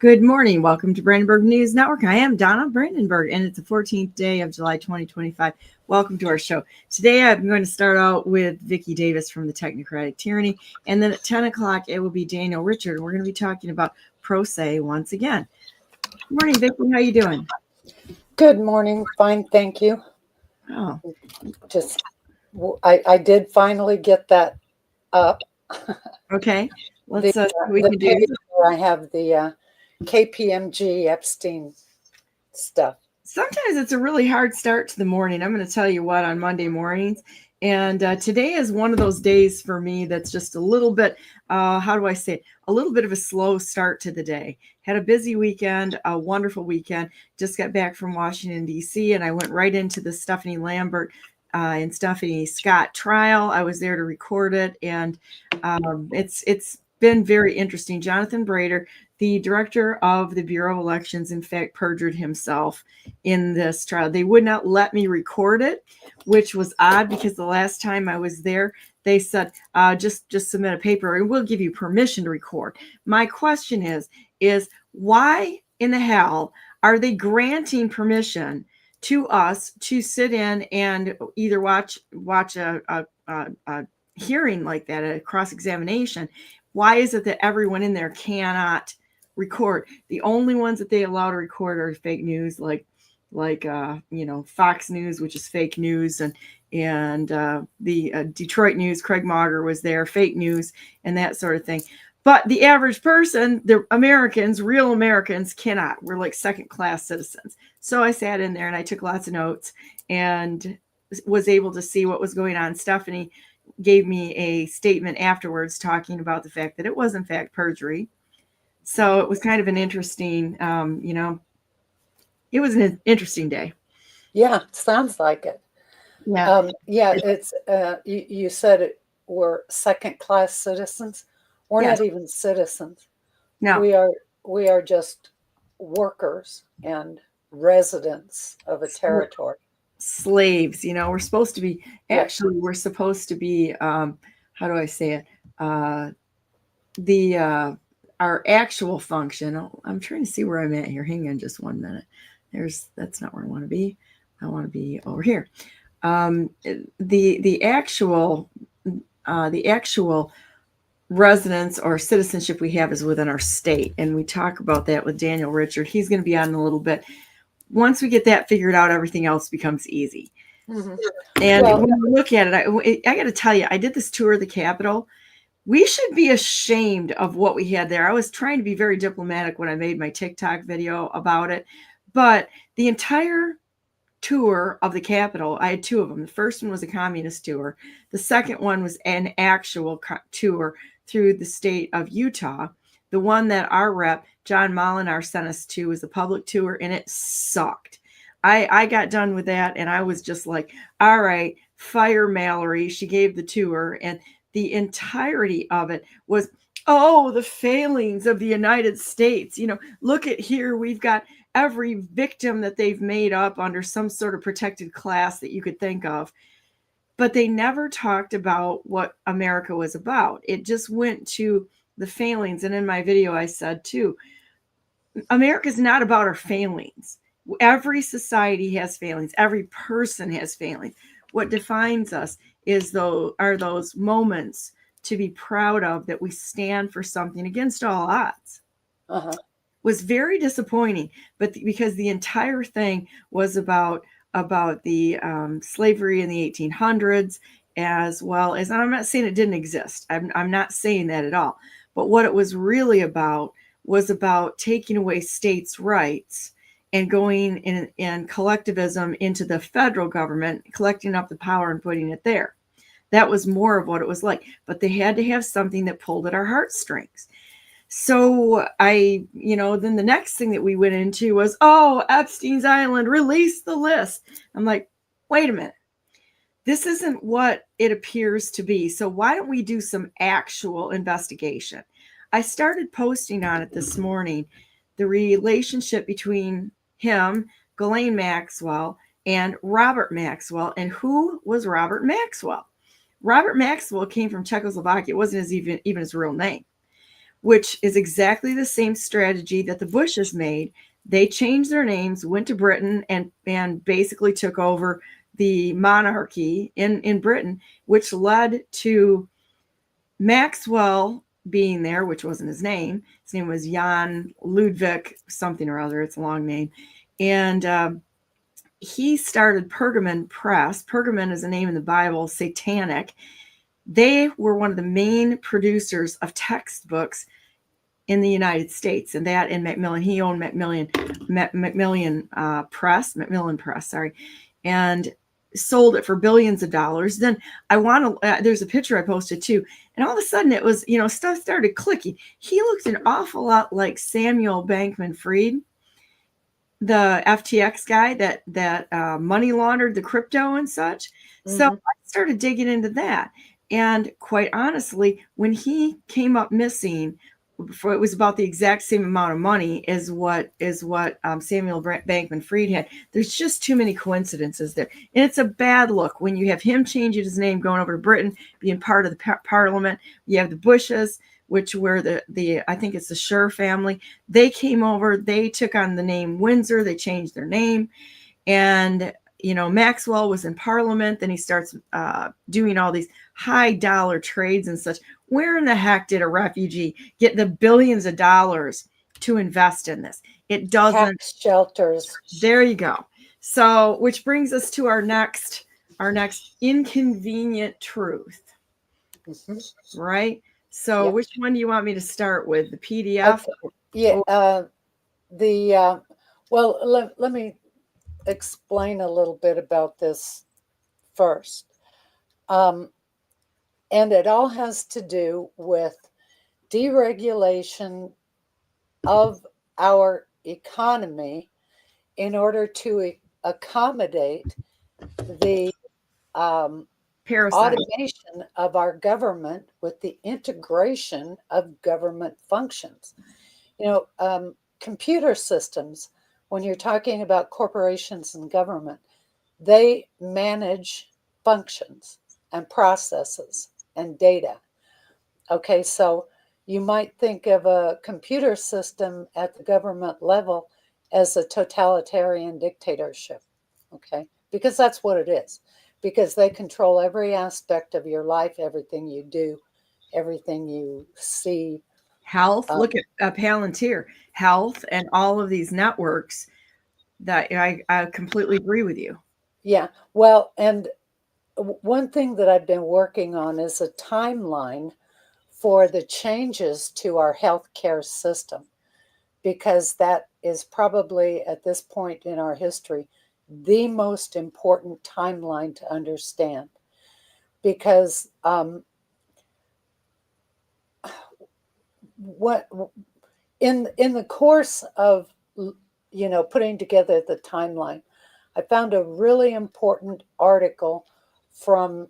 Good morning. Welcome to Brandenburg News Network. I am Donna Brandenburg, and it's the 14th day of July 2025. Welcome to our show. Today, I'm going to start out with Vicky Davis from the Technocratic Tyranny, and then at 10 o'clock, it will be Daniel Richard, and we're going to be talking about pro se once again. Good morning, Vicky. How you doing? Good morning. Fine, thank you. Oh, I did finally get that up. okay. Let's see what we can do. I have the KPMG Epstein stuff. Sometimes it's a really hard start to the morning. I'm going to tell you what, on Monday mornings. And today is one of those days for me that's just a little bit, how do I say it? A little bit of a slow start to the day. Had a busy weekend, a wonderful weekend. Just got back from Washington, D.C., and I went right into the Stephanie Lambert and Stephanie Scott trial. I was there to record it, and it's been very interesting. Jonathan Brader, the director of the Bureau of Elections, in fact, perjured himself in this trial. They would not let me record it, which was odd because the last time I was there, they said, just submit a paper and we'll give you permission to record. My question is why in the hell are they granting permission to us to sit in and either watch a hearing like that, a cross-examination? Why is it that everyone in there cannot record? The only ones that they allow to record are fake news, like Fox News, which is fake news, and the Detroit News. Craig Mauger was there, fake news, and that sort of thing. But the average person, the Americans, real Americans, cannot. We're like second-class citizens. So I sat in there and I took lots of notes and was able to see what was going on. Stephanie gave me a statement afterwards talking about the fact that it was in fact perjury. So it was kind of an interesting, it was an interesting day. Yeah, sounds like it. Yeah. It's you said we're second-class citizens. We're Yes. not even citizens. No. We are just workers and residents of a territory. Slaves, we're supposed to be, actually, we're supposed to be, how do I say it? Our actual function. I'm trying to see where I'm at here. Hang on just 1 minute. That's not where I want to be. I want to be over here. The actual residence or citizenship we have is within our state. And we talk about that with Daniel Richard. He's going to be on in a little bit. Once we get that figured out, everything else becomes easy. Mm-hmm. And when we look at it, I got to tell you, I did this tour of the Capitol. We should be ashamed of what we had there. I was trying to be very diplomatic when I made my TikTok video about it. But the entire tour of the Capitol, I had two of them. The first one was a communist tour. The second one was an actual tour through the state of Utah. The one that our rep, John Molinar, sent us to was a public tour, and it sucked. I got done with that, and I was just like, all right, fire Mallory. She gave the tour, and the entirety of it was, oh, the failings of the United States. Look at here. We've got every victim that they've made up under some sort of protected class that you could think of. But they never talked about what America was about. It just went to the failings. And in my video, I said, too, America's not about our failings. Every society has failings. Every person has failings. What defines us are those moments to be proud of, that we stand for something against all odds. Uh-huh. Was very disappointing, but because the entire thing was about the slavery in the 1800s, as well as, and I'm not saying it didn't exist. I'm not saying that at all. But what it was really about was about taking away states' rights and going in collectivism into the federal government, collecting up the power and putting it there. That was more of what it was like. But they had to have something that pulled at our heartstrings. So then the next thing that we went into was, Epstein's Island, release the list. I'm like, wait a minute. This isn't what it appears to be. So why don't we do some actual investigation? I started posting on it this morning, the relationship between him, Ghislaine Maxwell, and Robert Maxwell. And who was Robert Maxwell? Robert Maxwell came from Czechoslovakia. It wasn't even his real name. which is exactly the same strategy that the Bushes made. They changed their names, went to Britain, and basically took over the monarchy in Britain, which led to Maxwell being there, which wasn't his name. His name was Jan Ludwig something or other. It's a long name. And he started Pergamon Press. Pergamon is a name in the Bible, satanic. They were one of the main producers of textbooks in the United States, and that in Macmillan. He owned Macmillan Press, sorry, and sold it for billions of dollars. Then there's a picture I posted too, and all of a sudden it was, stuff started clicking. He looked an awful lot like Samuel Bankman-Fried, the FTX guy that money laundered the crypto and such. So I started digging into that. And quite honestly, when he came up missing, it was about the exact same amount of money as what Samuel Bankman-Fried had. There's just too many coincidences there. And it's a bad look when you have him changing his name, going over to Britain, being part of the parliament. You have the Bushes, which were the I think it's the Schur family. They came over, they took on the name Windsor, they changed their name. And, Maxwell was in Parliament. Then he starts doing all these high dollar trades and such. Where in the heck did a refugee get the billions of dollars to invest in this? It doesn't. Tax shelters. There you go. So, which brings us to our next inconvenient truth. Right? So, Yep. Which one do you want me to start with? The PDF? Okay. Yeah. Well, let me explain a little bit about this first. And it all has to do with deregulation of our economy in order to accommodate the automation of our government with the integration of government functions. Computer systems, when you're talking about corporations and government, they manage functions and processes and data. Okay, so you might think of a computer system at the government level as a totalitarian dictatorship, okay? Because that's what it is. Because they control every aspect of your life, everything you do, everything you see. Health, look at Palantir, health, and all of these networks. That I completely agree with you. Yeah, well, and one thing that I've been working on is a timeline for the changes to our healthcare system, because that is probably at this point in our history the most important timeline to understand. Because what in the course of putting together the timeline, I found a really important article from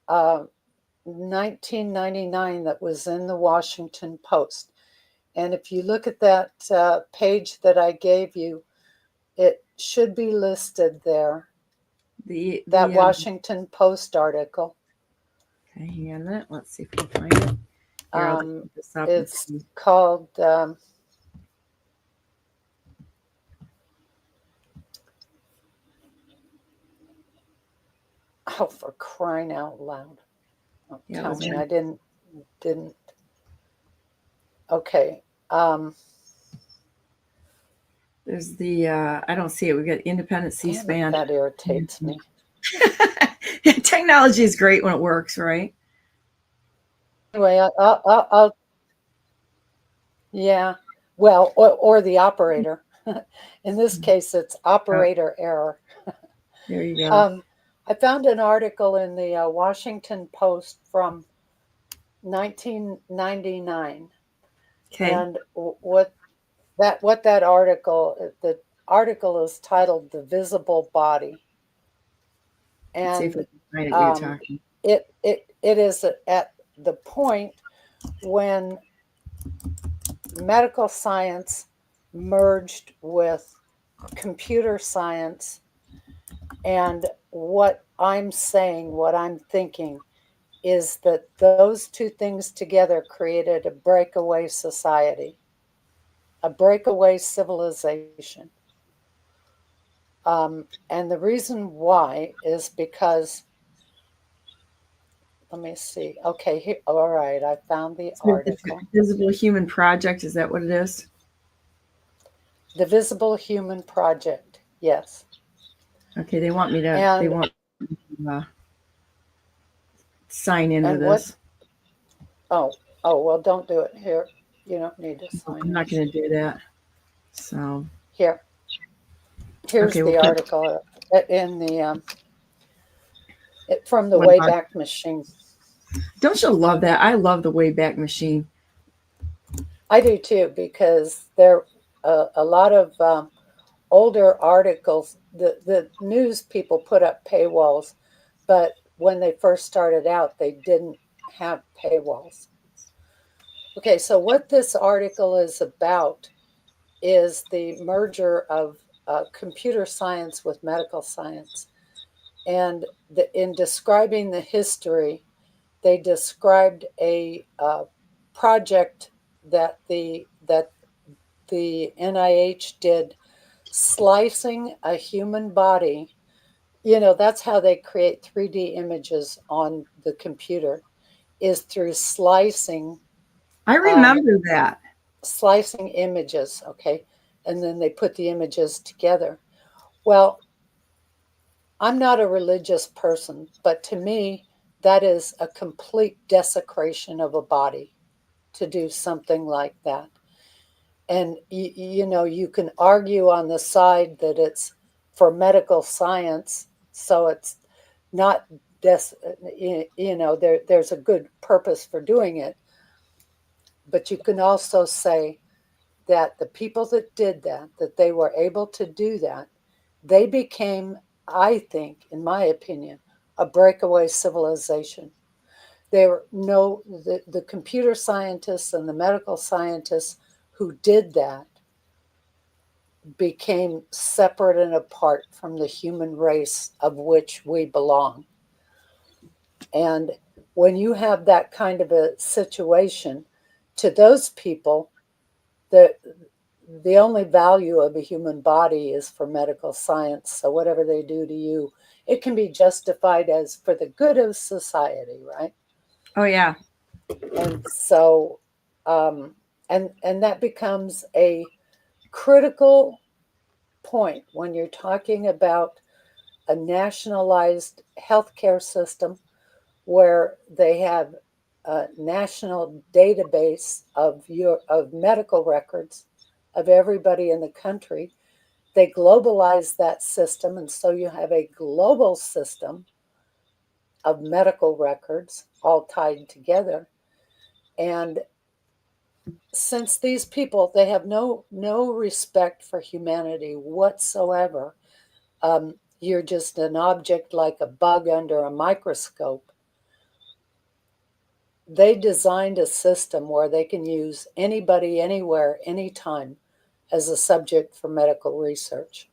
1999 that was in the Washington Post. And if you look at that page that I gave you, it should be listed there. That Washington Post article. Okay, hang on a minute. Let's see if we can find it. Here, it's called oh, for crying out loud. Oh, yeah, tell me I didn't. Okay. There's the I don't see it. We got independent C-SPAN. That irritates me. Technology is great when it works, right? Anyway, I'll yeah. Well, or the operator. In this case, it's operator error. There you go. I found an article in the Washington Post from 1999. Okay. And what that article, the article is titled "The Visible Body," and it is at the point when medical science merged with computer science, and what I'm saying, what I'm thinking, is that those two things together created a breakaway society, a breakaway civilization. And the reason why is because, let me see. Okay, here, all right, I found the article. Invisible Human Project, is that what it is? The Visible Human Project, yes. Okay, they want me to sign into this. Oh, well, don't do it here. You don't need to sign I'm not going to do that. So here's okay, the article in the from the what about Wayback Machine. Don't you love that? I love the Wayback Machine. I do too, because there a lot of older articles. The news people put up paywalls, but when they first started out, they didn't have paywalls. Okay, so what this article is about is the merger of computer science with medical science. And in describing the history, they described a project that the NIH did, slicing a human body. You know, that's how they create 3D images on the computer, is through slicing. I remember that. Slicing images, okay? And then they put the images together. Well, I'm not a religious person, but to me, that is a complete desecration of a body to do something like that. And, you know, you can argue on the side that it's for medical science, so it's not, you know, there's a good purpose for doing it. But you can also say that the people that did that they were able to do that, they became, I think, in my opinion, a breakaway civilization. The computer scientists and the medical scientists who did that became separate and apart from the human race of which we belong. And when you have that kind of a situation, to those people, the only value of a human body is for medical science. So whatever they do to you, it can be justified as for the good of society, right? Oh yeah. And so, and that becomes a critical point when you're talking about a nationalized healthcare system where they have a national database of medical records of everybody in the country. They globalize that system, and so you have a global system of medical records all tied together. And since these people, they have no respect for humanity whatsoever, you're just an object like a bug under a microscope. They designed a system where they can use anybody, anywhere, anytime as a subject for medical research.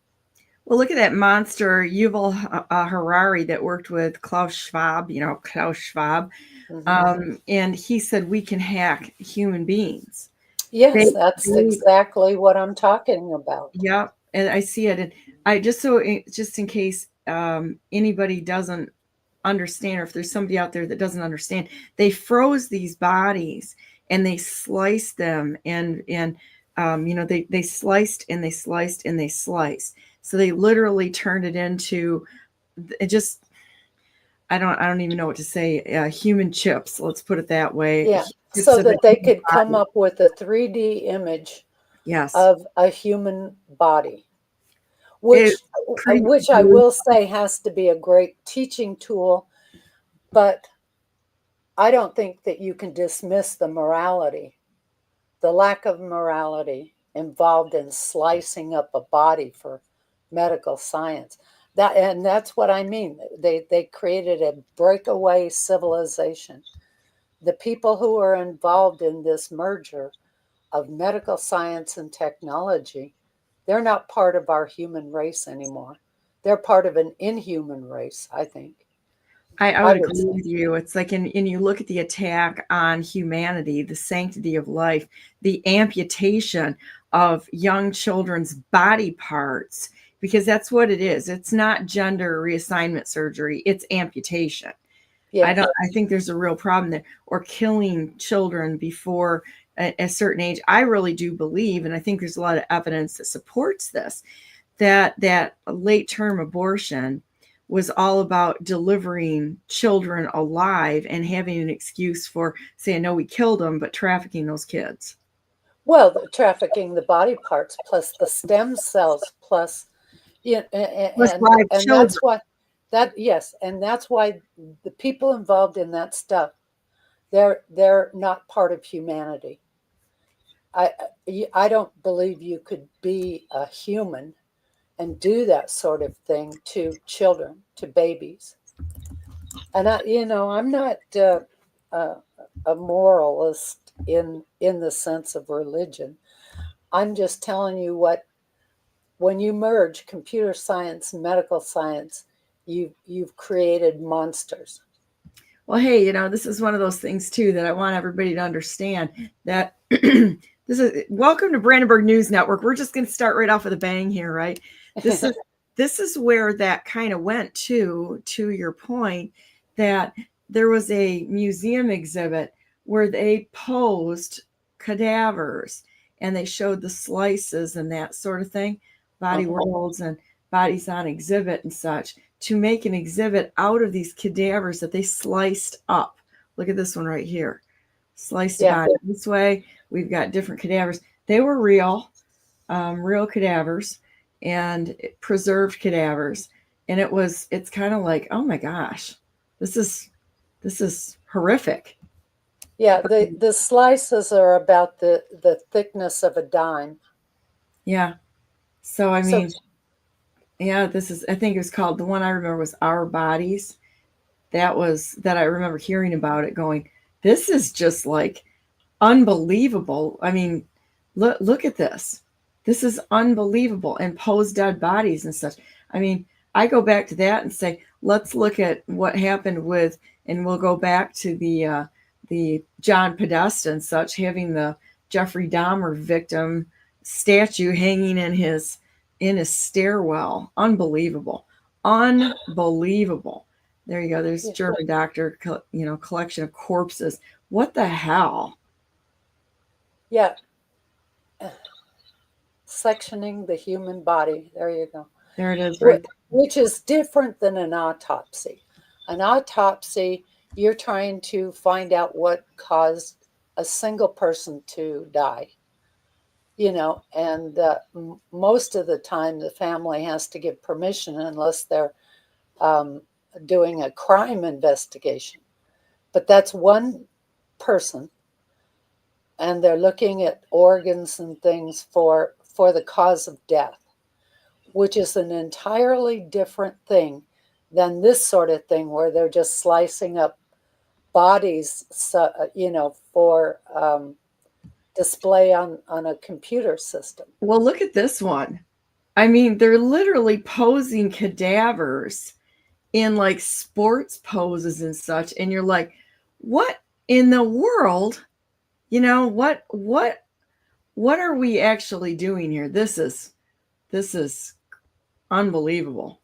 Well, look at that monster Yuval Harari that worked with Klaus Schwab. You know, Klaus Schwab, and he said we can hack human beings. Yes, that's exactly what I'm talking about. Yeah, and I see it. And I just in case anybody doesn't understand, or if there's somebody out there that doesn't understand, they froze these bodies and they sliced them, and you know, they sliced and they sliced and they sliced. So they literally turned it into it just. I don't even know what to say. Human chips. Let's put it that way. Yeah, so that they could come up with a 3D image, yes, of a human body, which I will say has to be a great teaching tool, but I don't think that you can dismiss the morality, the lack of morality involved in slicing up a body for medical science. That's what I mean. They created a breakaway civilization. The people who are involved in this merger of medical science and technology, they're not part of our human race anymore. They're part of an inhuman race, I think. I I would would agree say. with you. It's like, and you look at the attack on humanity, the sanctity of life, the amputation of young children's body parts, because that's what it is. It's not gender reassignment surgery, it's amputation. Yes. I think there's a real problem there. Or killing children before a certain age. I really do believe, and I think there's a lot of evidence that supports this, that late term abortion was all about delivering children alive and having an excuse for saying, no, we killed them, but trafficking those kids. Well, the trafficking the body parts plus the stem cells plus, yeah, Plus live and children. that's what that yes, and that's why the people involved in that stuff, they're not part of humanity. I I don't believe you could be a human and do that sort of thing to children, to babies. And I'm not uh, a moralist in the sense of religion. I'm just telling you what when you merge computer science and medical science, you've created monsters. Well, hey, this is one of those things too that I want everybody to understand that this is welcome to Brandenburg News Network. We're just going to start right off with a bang here, right? This is this is where that kind of went to your point that there was a museum exhibit where they posed cadavers and they showed the slices and that sort of thing, body worlds and bodies on exhibit and such, to make an exhibit out of these cadavers that they sliced up. Look at this one right here. Sliced a body this way. We've got different cadavers. They were real cadavers and preserved cadavers. And it's kind of like, oh my gosh, this is horrific. Yeah, the slices are about the thickness of a dime. Yeah. So, I So mean, yeah, I think it was called, the one I remember was Our Bodies. That I remember hearing about it going, this is just like unbelievable. I mean, look at this. This is unbelievable. And posed dead bodies and such. I mean, I go back to that and say, let's look at what happened with, and we'll go back to the John Podesta and such, having the Jeffrey Dahmer victim statue hanging in his stairwell. Unbelievable. Unbelievable. There you go. There's German doctor, collection of corpses. What the hell? yeah, sectioning the human body. There you go. There it is, right there. Which is different than an autopsy. An autopsy, you're trying to find out what caused a single person to die. And most of the time the family has to give permission unless they're doing a crime investigation. But that's one person, and they're looking at organs and things for the cause of death, which is an entirely different thing than this sort of thing where they're just slicing up bodies, for display on a computer system. Well, look at this one. I mean, they're literally posing cadavers in like sports poses and such, and you're like, what in the world? What are we actually doing here? This is unbelievable.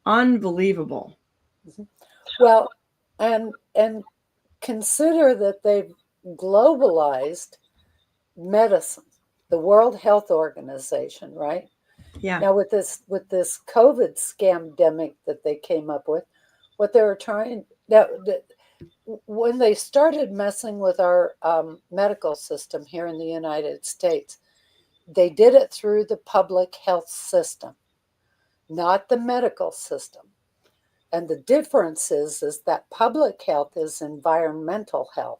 Unbelievable. Well, and consider that they've globalized medicine, the World Health Organization, right? Yeah. Now with this COVID scamdemic that they came up with, what they were trying that when they started messing with our medical system here in the United States, they did it through the public health system, not the medical system. And the difference is that public health is environmental health.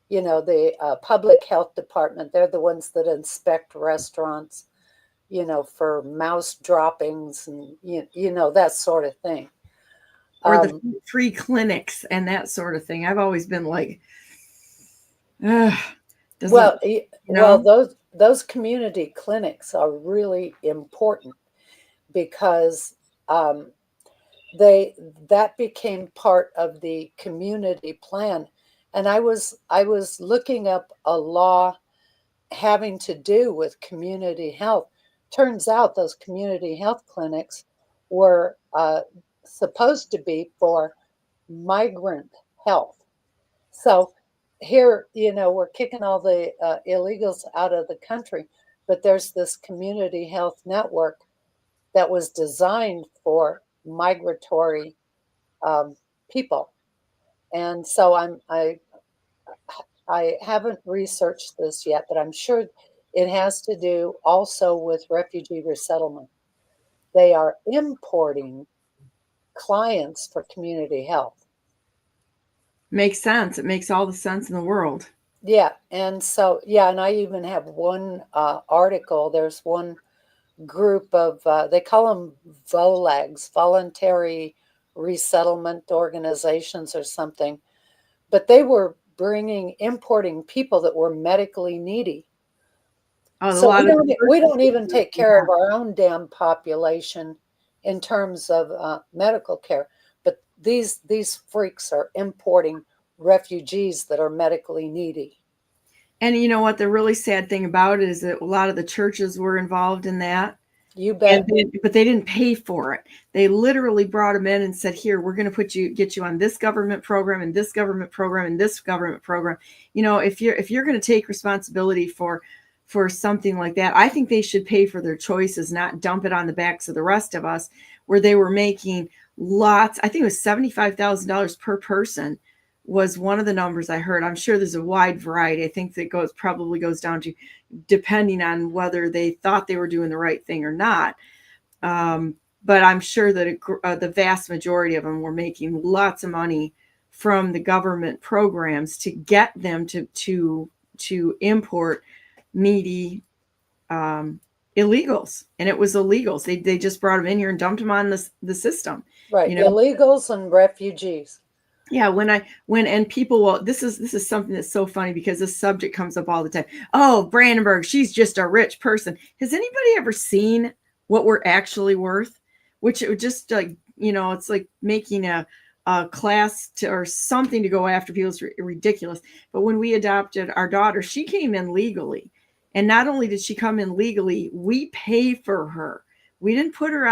The public health department, they're the ones that inspect restaurants, for mouse droppings and, that sort of thing. Or the free clinics and that sort of thing. I've always been like, well, those community clinics are really important because that became part of the community plan. And I was looking up a law having to do with community health. Turns out those community health clinics were supposed to be for migrant health. So here, we're kicking all the illegals out of the country, but there's this community health network that was designed for migratory people. And so I haven't researched this yet, but I'm sure it has to do also with refugee resettlement. They are importing clients for community health. Makes sense. It makes all the sense in the world. Yeah, and so and I even have one article. There's one group of they call them VOLAGs, voluntary resettlement organizations or something, but they were importing people that were medically needy. Oh, a So lot of we don't even take care of our own damn population in terms of medical care. But these freaks are importing refugees that are medically needy. And you know what? The really sad thing about it is that a lot of the churches were involved in that. You bet. But they didn't pay for it. They literally brought them in and said, "Here, we're going to get you on this government program and this government program and this government program." You know, if you're going to take responsibility for something like that, I think they should pay for their choices, not dump it on the backs of the rest of us, where they were making lots. I think it was $75,000 per person was one of the numbers I heard. I'm sure there's a wide variety. I think that probably goes down to depending on whether they thought they were doing the right thing or not. But I'm sure that the vast majority of them were making lots of money from the government programs to get them to import needy illegals. And it was illegals. They just brought them in here and dumped them on the system. Right. You know? Illegals and refugees. Yeah, and people will, this is something that's so funny because this subject comes up all the time. Oh, Brandenburg, she's just a rich person. Has anybody ever seen what we're actually worth? Which it would just like, it's like making a class or something to go after people. It's ridiculous. But when we adopted our daughter, she came in legally. And not only did she come in legally, we pay for her. We didn't put her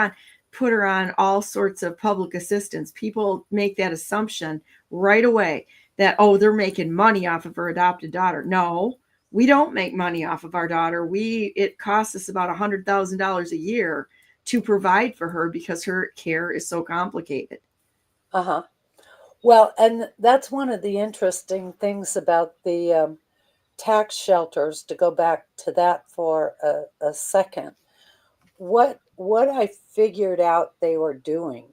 on all sorts of public assistance. People make that assumption right away that, oh, they're making money off of her adopted daughter. No, we don't make money off of our daughter. It costs us about $100,000 a year to provide for her because her care is so complicated. Uh-huh. Well, and that's one of the interesting things about the tax shelters, to go back to that for a second. What I figured out they were doing,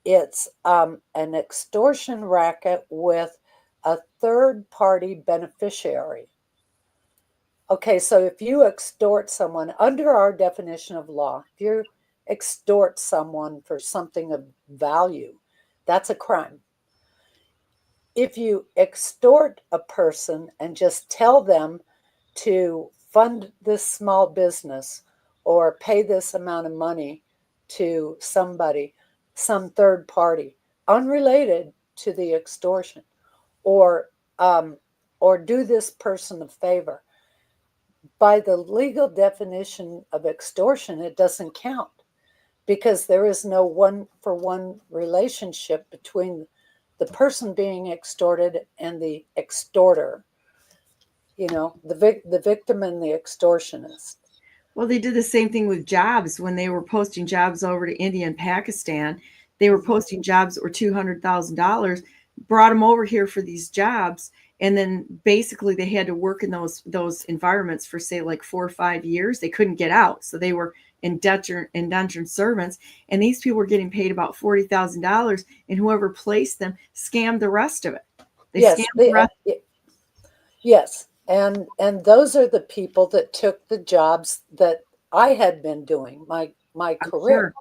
it's an extortion racket with a third party beneficiary. Okay, so if you extort someone under our definition of law, if you extort someone for something of value, that's a crime. If you extort a person and just tell them to fund this small business or pay this amount of money to somebody, some third party, unrelated to the extortion, or do this person a favor, by the legal definition of extortion, it doesn't count because there is no one-for-one relationship between the person being extorted and the extorter. The victim and the extortionist. Well, they did the same thing with jobs when they were posting jobs over to India and Pakistan. They were posting jobs that were $200,000, brought them over here for these jobs, and then basically they had to work in those environments for, say, like 4 or 5 years. They couldn't get out, so they were indentured servants, and these people were getting paid about $40,000, and whoever placed them scammed the rest of it. Yes, and those are the people that took the jobs that I had been doing my career,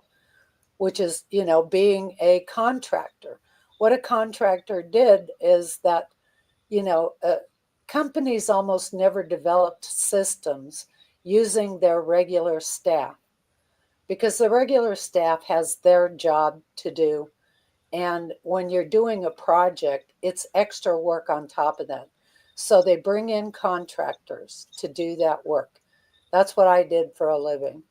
which is being a contractor. What a contractor did is that companies almost never developed systems using their regular staff, because the regular staff has their job to do And when you're doing a project, it's extra work on top of that. So they bring in contractors to do that work. That's what I did for a living.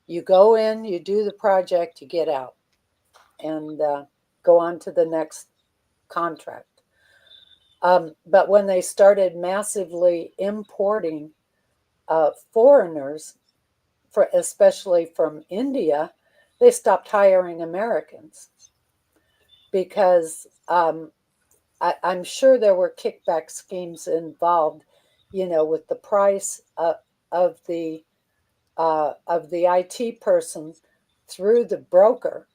You go in, you do the project, you get out, and go on to the next contract. But when they started massively importing foreigners, especially from India, they stopped hiring Americans because I'm sure there were kickback schemes involved, with the price of the IT person through the broker.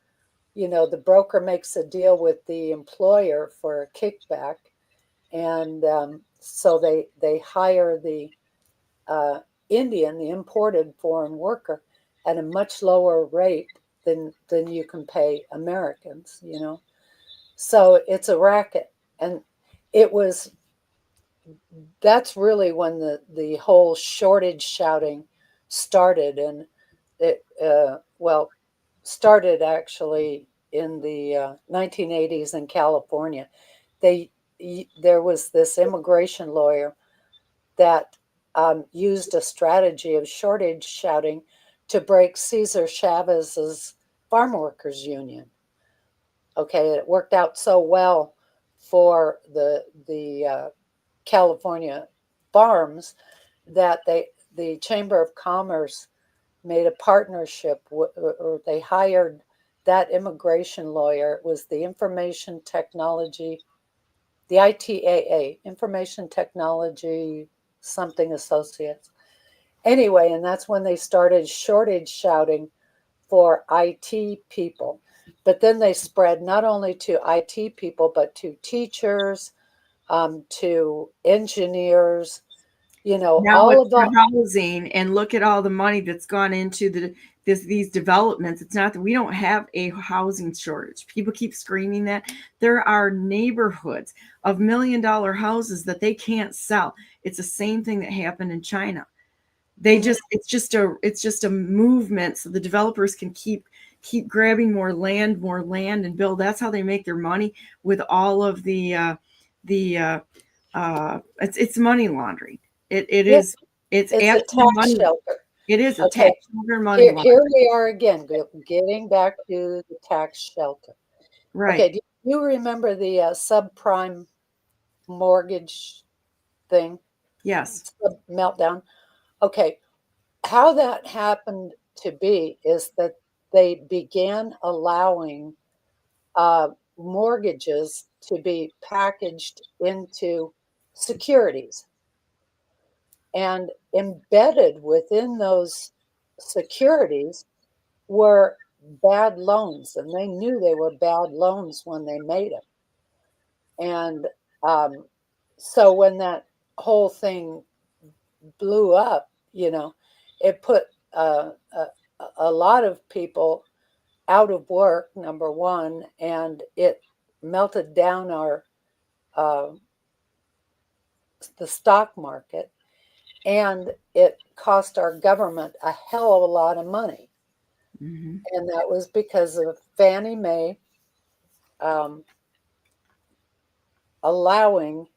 The broker makes a deal with the employer for a kickback, and so they hire the Indian, the imported foreign worker, at a much lower rate than you can pay Americans. So it's a racket, and that's really when the whole shortage shouting started, and it started actually in the 1980s in California. There was this immigration lawyer that used a strategy of shortage shouting to break Cesar Chavez's farm workers union. Okay, it worked out so well for the California farms that the Chamber of Commerce made a partnership, or they hired that immigration lawyer. It was the Information Technology, the ITAA, Information Technology something Associates. Anyway, and that's when they started shortage shouting for IT people. But then they spread not only to IT people, but to teachers, to engineers, Now all it's of the the. housing, and look at all the money that's gone into these developments. It's not that we don't have a housing shortage. People keep screaming that. There are neighborhoods of $1 million houses that they can't sell. It's the same thing that happened in China. It's just a movement so the developers can keep grabbing more land and build. That's how they make their money with all of it's money laundering. It Yeah, is it's it's a absolute tax money. shelter. It is a Okay, tax shelter, money here laundering. we are again, getting back to the tax shelter. Right. Okay, do you remember the subprime mortgage thing, Yes. meltdown? Okay, how that happened to be is that they began allowing mortgages to be packaged into securities, and embedded within those securities were bad loans, and they knew they were bad loans when they made them. And so when that whole thing blew up, it put a lot of people out of work, number one, and it melted down uh, the stock market, and it cost our government a hell of a lot of money. Mm-hmm. And that was because of Fannie Mae um, allowing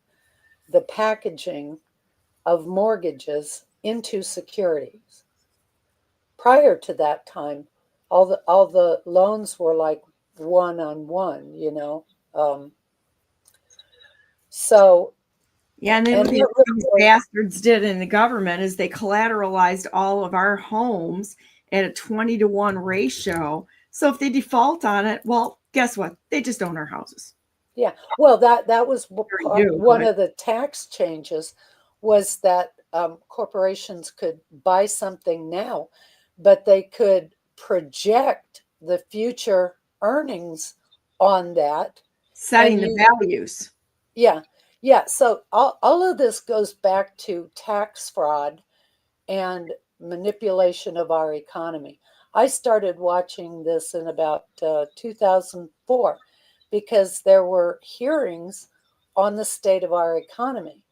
the packaging of mortgages into securities. Prior to that time, all the loans were like one on one, So, Yeah, and then and what it these really, bastards did in the government is they collateralized all of our homes at a 20-to-1 ratio. So if they default on it, well, guess what? They just own our houses. yeah. Well, that was Do, one but of the tax changes, was that corporations could buy something now, but they could project the future earnings on that, setting and the you. values. Yeah, yeah. So all of this goes back to tax fraud and manipulation of our economy. I started watching this in about 2004, because there were hearings on the state of our economy.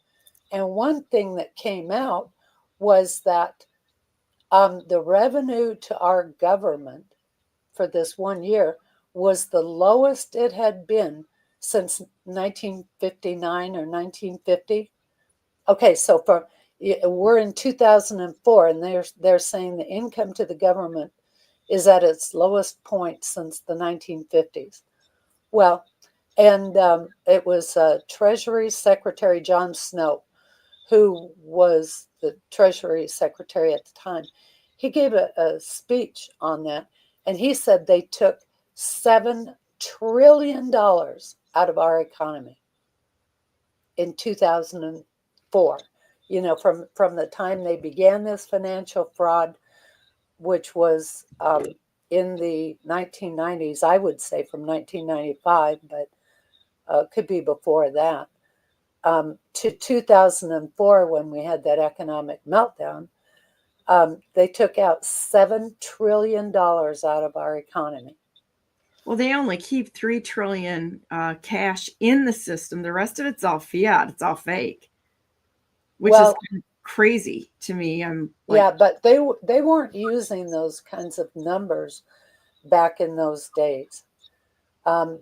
And one thing that came out was that the revenue to our government for this one year was the lowest it had been since 1959 or 1950. Okay, so we're in 2004, and they're saying the income to the government is at its lowest point since the 1950s. Well, and it was Treasury Secretary John Snow, who was the Treasury Secretary at the time. He gave a speech on that, and he said they took $7 trillion out of our economy in 2004. You know, from the time they began this financial fraud, which was in the 1990s, I would say from 1995, but could be before that, to 2004 when we had that economic meltdown. They took out $7 trillion out of our economy. Well, they only keep $3 trillion cash in the system. The rest of it's all fiat. It's all fake, which is crazy to me. Yeah, but they weren't using those kinds of numbers back in those days,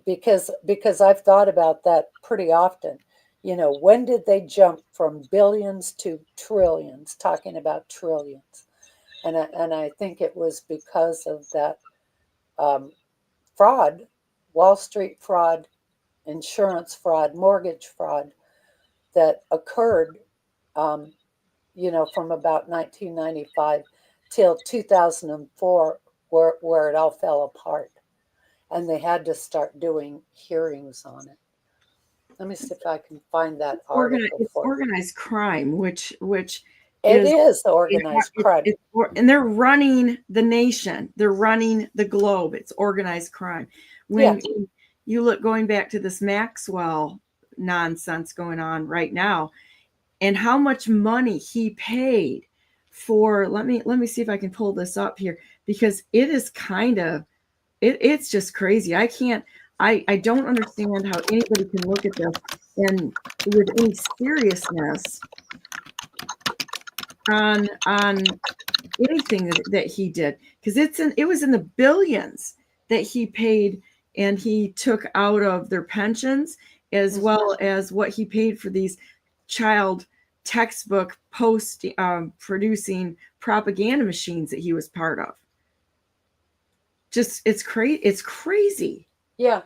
because I've thought about that pretty often. You know, when did they jump from billions to trillions? Talking about trillions, and I think it was because of that fraud, Wall Street fraud, insurance fraud, mortgage fraud that occurred, you know, from about 1995 till 2004, where it all fell apart, and they had to start doing hearings on it. Let me see if I can find that article. It's organized crime, which it is organized crime. And they're running the nation. They're running the globe. It's organized crime. When you look, going back to this Maxwell nonsense going on right now, and how much money he paid for, let me see if I can pull this up here, because it is kind of, it's just crazy. I don't understand how anybody can look at this and with any seriousness on anything that he did, because it was in the billions that he paid and he took out of their pensions, as well as what he paid for these child textbook producing propaganda machines that he was part of. Just it's crazy. Yeah.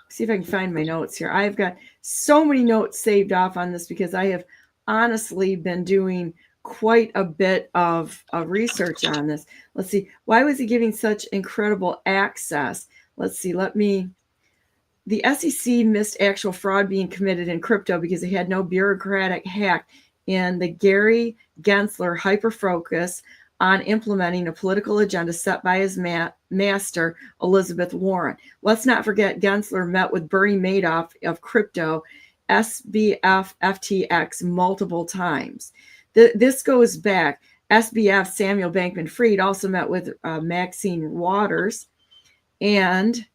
See if I can find my notes here. I've got so many notes saved off on this because I have honestly been doing quite a bit of research on this. Let's see. Why was he giving such incredible access? Let's see. The SEC missed actual fraud being committed in crypto because they had no bureaucratic hack in the Gary Gensler hyper-focus on implementing a political agenda set by his master, Elizabeth Warren. Let's not forget Gensler met with Bernie Madoff of crypto, SBF FTX, multiple times. This goes back. SBF, Samuel Bankman-Fried, also met with Maxine Waters and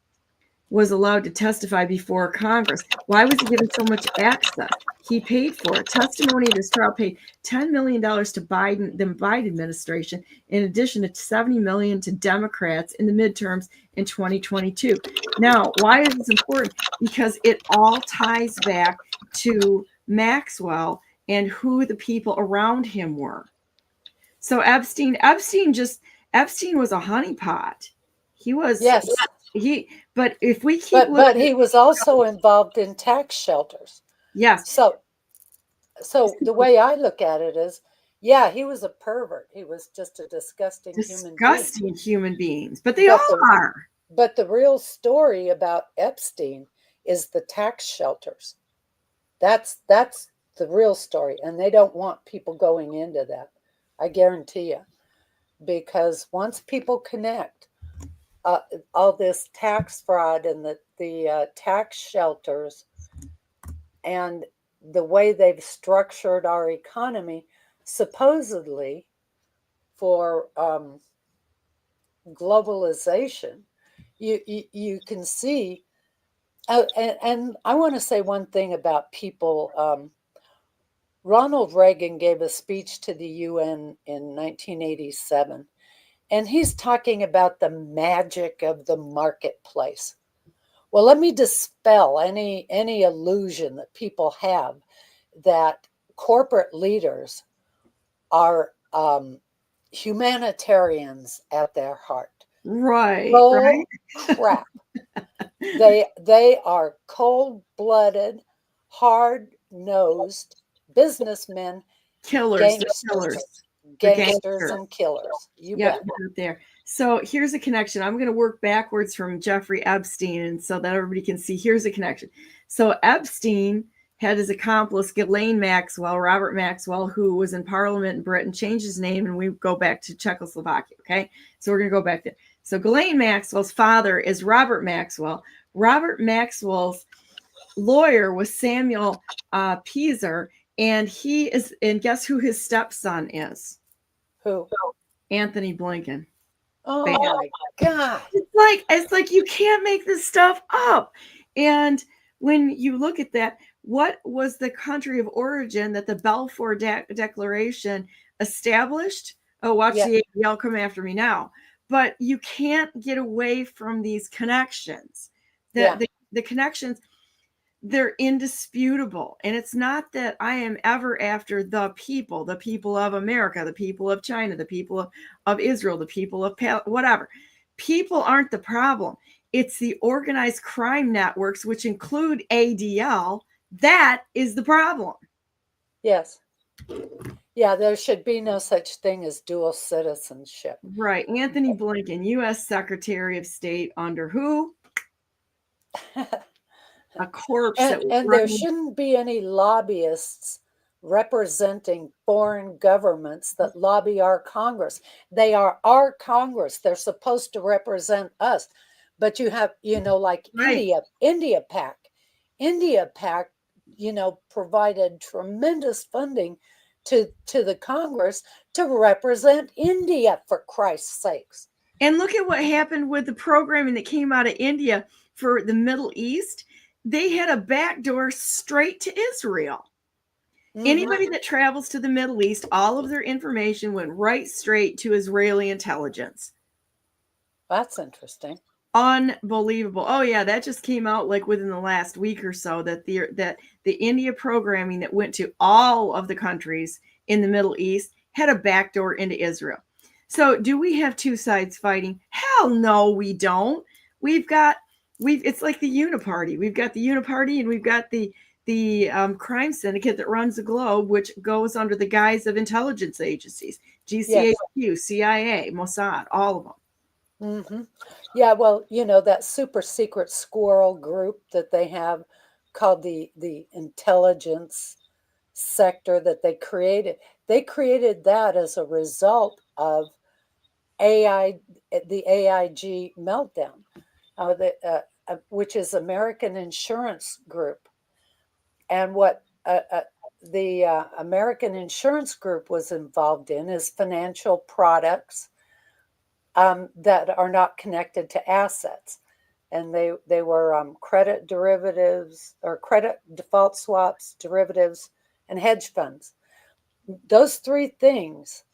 was allowed to testify before Congress. Why was he given so much access? He paid for it. Testimony of his trial paid $10 million to the Biden administration, in addition to $70 million to Democrats in the midterms in 2022. Now, why is this important? Because it all ties back to Maxwell and who the people around him were. So Epstein was a honeypot. He was, yes. But if we keep but he was also involved in tax shelters. Yes. So the way I look at it is, yeah, he was a pervert. He was just a disgusting human being. But they all are. But the real story about Epstein is the tax shelters. That's the real story, and they don't want people going into that. I guarantee you, because once people connect all this tax fraud and the tax shelters and the way they've structured our economy, supposedly for globalization, you can see. And I want to say one thing about people. Ronald Reagan gave a speech to the UN in 1987. And he's talking about the magic of the marketplace. Well, let me dispel any illusion that people have that corporate leaders are humanitarians at their heart. Right. Bull crap. They are cold-blooded, hard-nosed businessmen, Killers. They're killers. gangsters and killers. You bet. There. So here's a connection. I'm going to work backwards from Jeffrey Epstein, and so that everybody can see. Here's a connection. So Epstein had his accomplice Ghislaine Maxwell, Robert Maxwell, who was in Parliament in Britain, changed his name, and we go back to Czechoslovakia. Okay, so we're going to go back there. So Ghislaine Maxwell's father is Robert Maxwell. Robert Maxwell's lawyer was Samuel Pieser, and and guess who his stepson is? Who? Anthony Blinken. Oh my God. It's like you can't make this stuff up. And when you look at that, what was the country of origin that the Balfour Declaration established? Oh, watch the ABL come after me now. But you can't get away from these connections. The connections, they're indisputable. And it's not that I am ever after the people of America, the people of China, the people of Israel, the people of whatever. People aren't the problem. It's the organized crime networks, which include ADL. That is the problem. Yes. Yeah, there should be no such thing as dual citizenship. Right. Anthony Blinken, U.S. Secretary of State under who? A corpse. And there shouldn't be any lobbyists representing foreign governments that lobby our Congress. They are our Congress. They're supposed to represent us. But you have, like India PAC, provided tremendous funding to the Congress to represent India, for Christ's sakes. And look at what happened with the programming that came out of India for the Middle East. They had a backdoor straight to Israel. Mm-hmm. Anybody that travels to the Middle East, all of their information went right straight to Israeli intelligence. That's interesting. Unbelievable. Oh yeah, that just came out like within the last week or so, that the India programming that went to all of the countries in the Middle East had a backdoor into Israel. So do we have two sides fighting? Hell no, we don't. It's like the Uniparty. We've got the Uniparty, and we've got the crime syndicate that runs the globe, which goes under the guise of intelligence agencies, GCHQ, CIA, Mossad, all of them. Mm-hmm. Yeah, well, that super secret squirrel group that they have called the intelligence sector that they created. They created that as a result of the AIG meltdown, which is American Insurance Group. And what the American Insurance Group was involved in is financial products that are not connected to assets. And they were credit derivatives, or credit default swaps, derivatives, and hedge funds. Those three things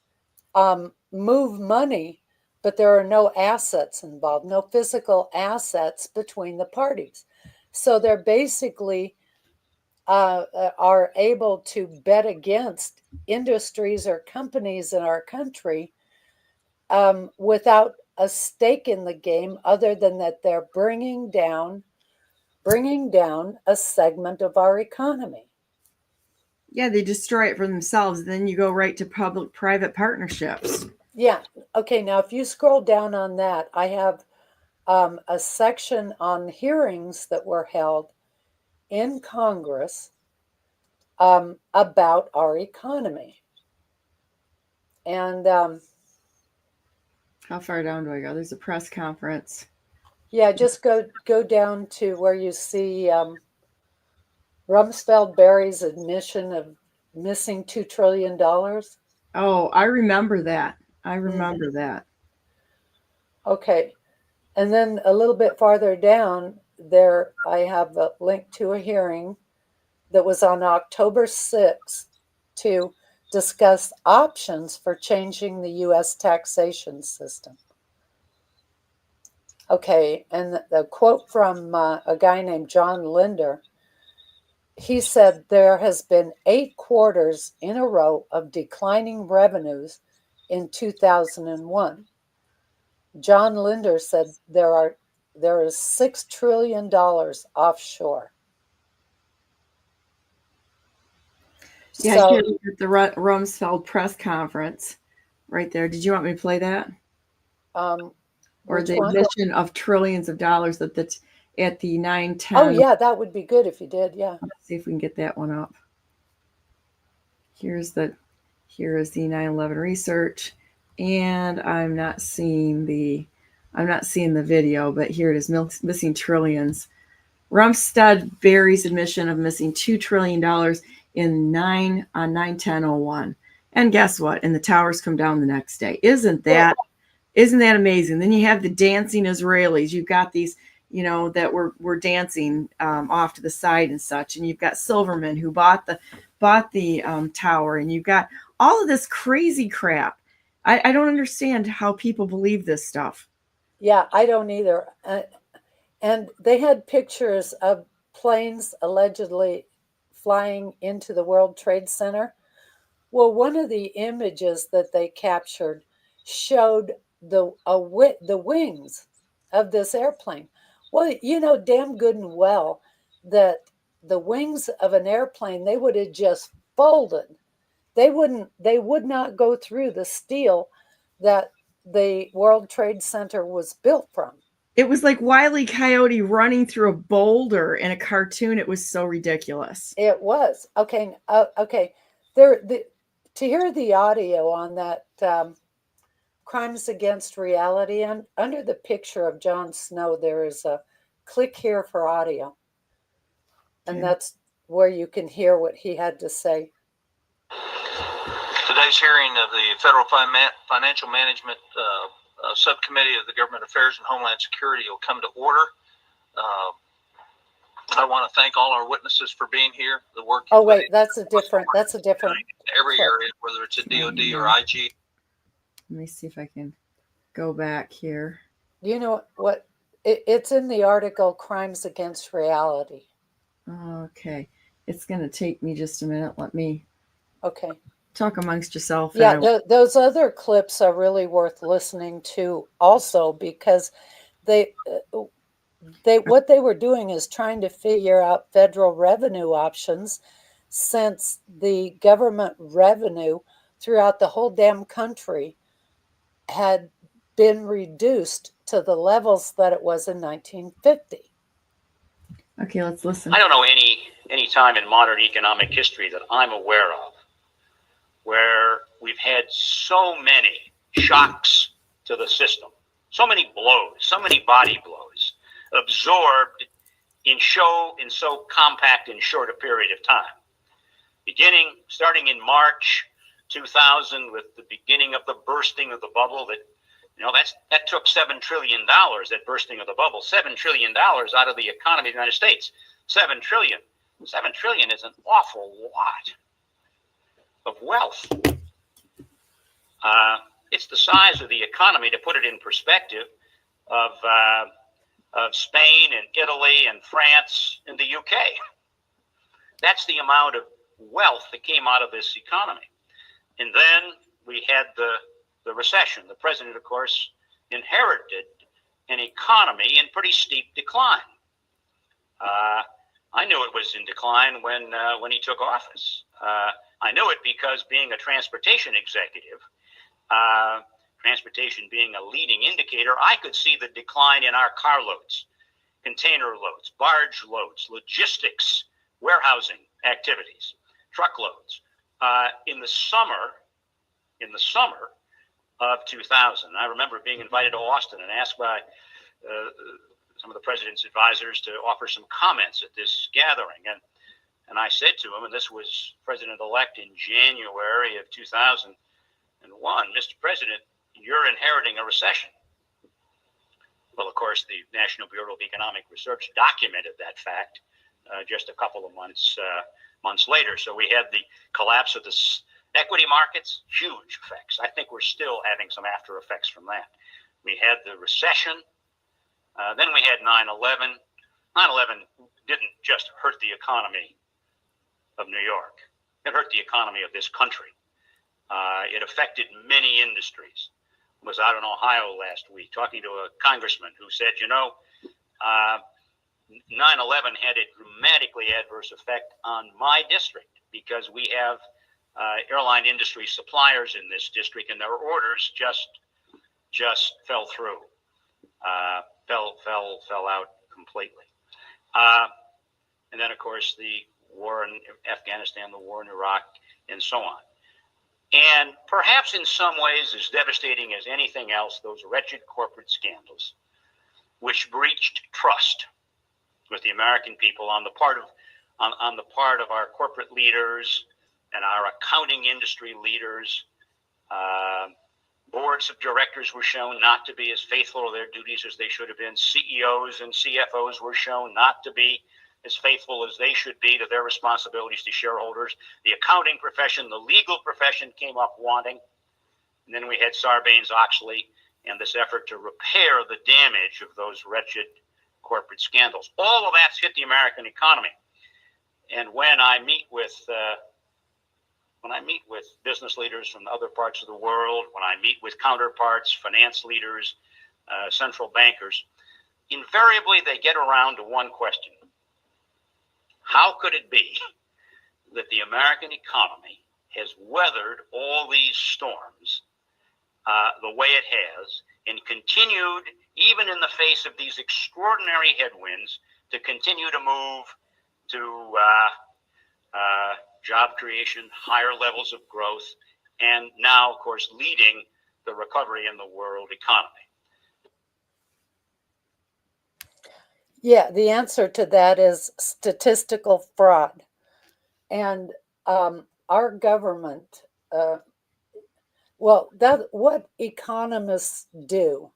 move money, but there are no assets involved, no physical assets between the parties. So they're basically are able to bet against industries or companies in our country without a stake in the game, other than that they're bringing down a segment of our economy. Yeah, they destroy it for themselves. Then you go right to public-private partnerships. Yeah. Okay, now if you scroll down on that, I have a section on hearings that were held in Congress about our economy. And how far down do I go? There's a press conference. Yeah, just go down to where you see Rumsfeld Berry's admission of missing $2 trillion. Oh, I remember that. That. Okay. And then a little bit farther down there, I have a link to a hearing that was on October 6th to discuss options for changing the U.S. taxation system. Okay, and the quote from a guy named John Linder, he said there has been 8 quarters in a row of declining revenues in 2001. John Linder said there is $6 trillion offshore. Yeah, So, here at the Rumsfeld press conference, right there. Did you want me to play that? Or which the one? admission of trillions of dollars that's at the 9/10. Oh, yeah, that would be good if you did. Yeah. Let's see if we can get that one up. Here is the 9/11 research, and I'm not seeing the video, but here it is, missing trillions. Rumsfeld buries admission of missing $2 trillion on 9/10/01. And guess what? And the towers come down the next day. Isn't that amazing? Then you have the dancing Israelis. You've got these, that were dancing off to the side and such. And you've got Silverman who bought the tower. And you've got all of this crazy crap. I don't understand how people believe this stuff. Yeah, I don't either. And they had pictures of planes allegedly flying into the World Trade Center. Well, one of the images that they captured showed the wings of this airplane. Well, you know damn good and well that the wings of an airplane, they would have just folded. They would not go through the steel that the World Trade Center was built from. It was like Wile E. Coyote running through a boulder in a cartoon. It was so ridiculous. It was. Okay. Okay. To hear the audio on that Crimes Against Reality, and under the picture of Jon Snow, there is a click here for audio. And that's where you can hear what he had to say. Today's hearing of the Federal Financial Management Subcommittee of the Government Affairs and Homeland Security will come to order. I want to thank all our witnesses for being here. The work. Oh wait, that's a different. Every area, whether it's a DoD or IG. Let me see if I can go back here. You know what? It's in the article "Crimes Against Reality." Okay, it's going to take me just a minute. Let me. Okay. Talk amongst yourself. Yeah, those other clips are really worth listening to also, because what they were doing is trying to figure out federal revenue options, since the government revenue throughout the whole damn country had been reduced to the levels that it was in 1950. Okay, let's listen. I don't know any time in modern economic history that I'm aware of where we've had so many shocks to the system, so many blows, so many body blows absorbed in so compact and short a period of time. Starting in March 2000 with the beginning of the bursting of the bubble, that took $7 trillion, that bursting of the bubble, $7 trillion out of the economy of the United States. $7 trillion is an awful lot of wealth. It's the size of the economy, to put it in perspective, of Spain and Italy and France and the UK. That's the amount of wealth that came out of this economy. And then we had the recession. The president, of course, inherited an economy in pretty steep decline. I knew it was in decline when he took office. I knew it because, being a transportation executive, transportation being a leading indicator, I could see the decline in our carloads, container loads, barge loads, logistics, warehousing activities, truckloads. In the summer of 2000, I remember being invited to Austin and asked by some of the president's advisors to offer some comments at this gathering. And I said to him, and this was President-elect in January of 2001, Mr. President, you're inheriting a recession. Well, of course, the National Bureau of Economic Research documented that fact just a couple of months later. So we had the collapse of the equity markets, huge effects. I think we're still having some after effects from that. We had the recession, Then we had 9/11. 9/11 didn't just hurt the economy of New York. It hurt the economy of this country. It affected many industries. I was out in Ohio last week talking to a congressman who said, 9/11 had a dramatically adverse effect on my district because we have airline industry suppliers in this district, and their orders just fell through, fell out completely. And then, of course, the war in Afghanistan, the war in Iraq, and so on. And perhaps in some ways as devastating as anything else, those wretched corporate scandals, which breached trust with the American people on the part of our corporate leaders and our accounting industry leaders. Boards of directors were shown not to be as faithful to their duties as they should have been. CEOs and CFOs were shown not to be as faithful as they should be to their responsibilities to shareholders. The accounting profession, the legal profession came up wanting. And then we had Sarbanes-Oxley and this effort to repair the damage of those wretched corporate scandals. All of that's hit the American economy. And when I meet with business leaders from other parts of the world, when I meet with counterparts, finance leaders, central bankers, invariably they get around to one question. How could it be that the American economy has weathered all these storms the way it has and continued, even in the face of these extraordinary headwinds, to continue to move to job creation, higher levels of growth, and now, of course, leading the recovery in the world economy? Yeah, the answer to that is statistical fraud. And our government, what economists do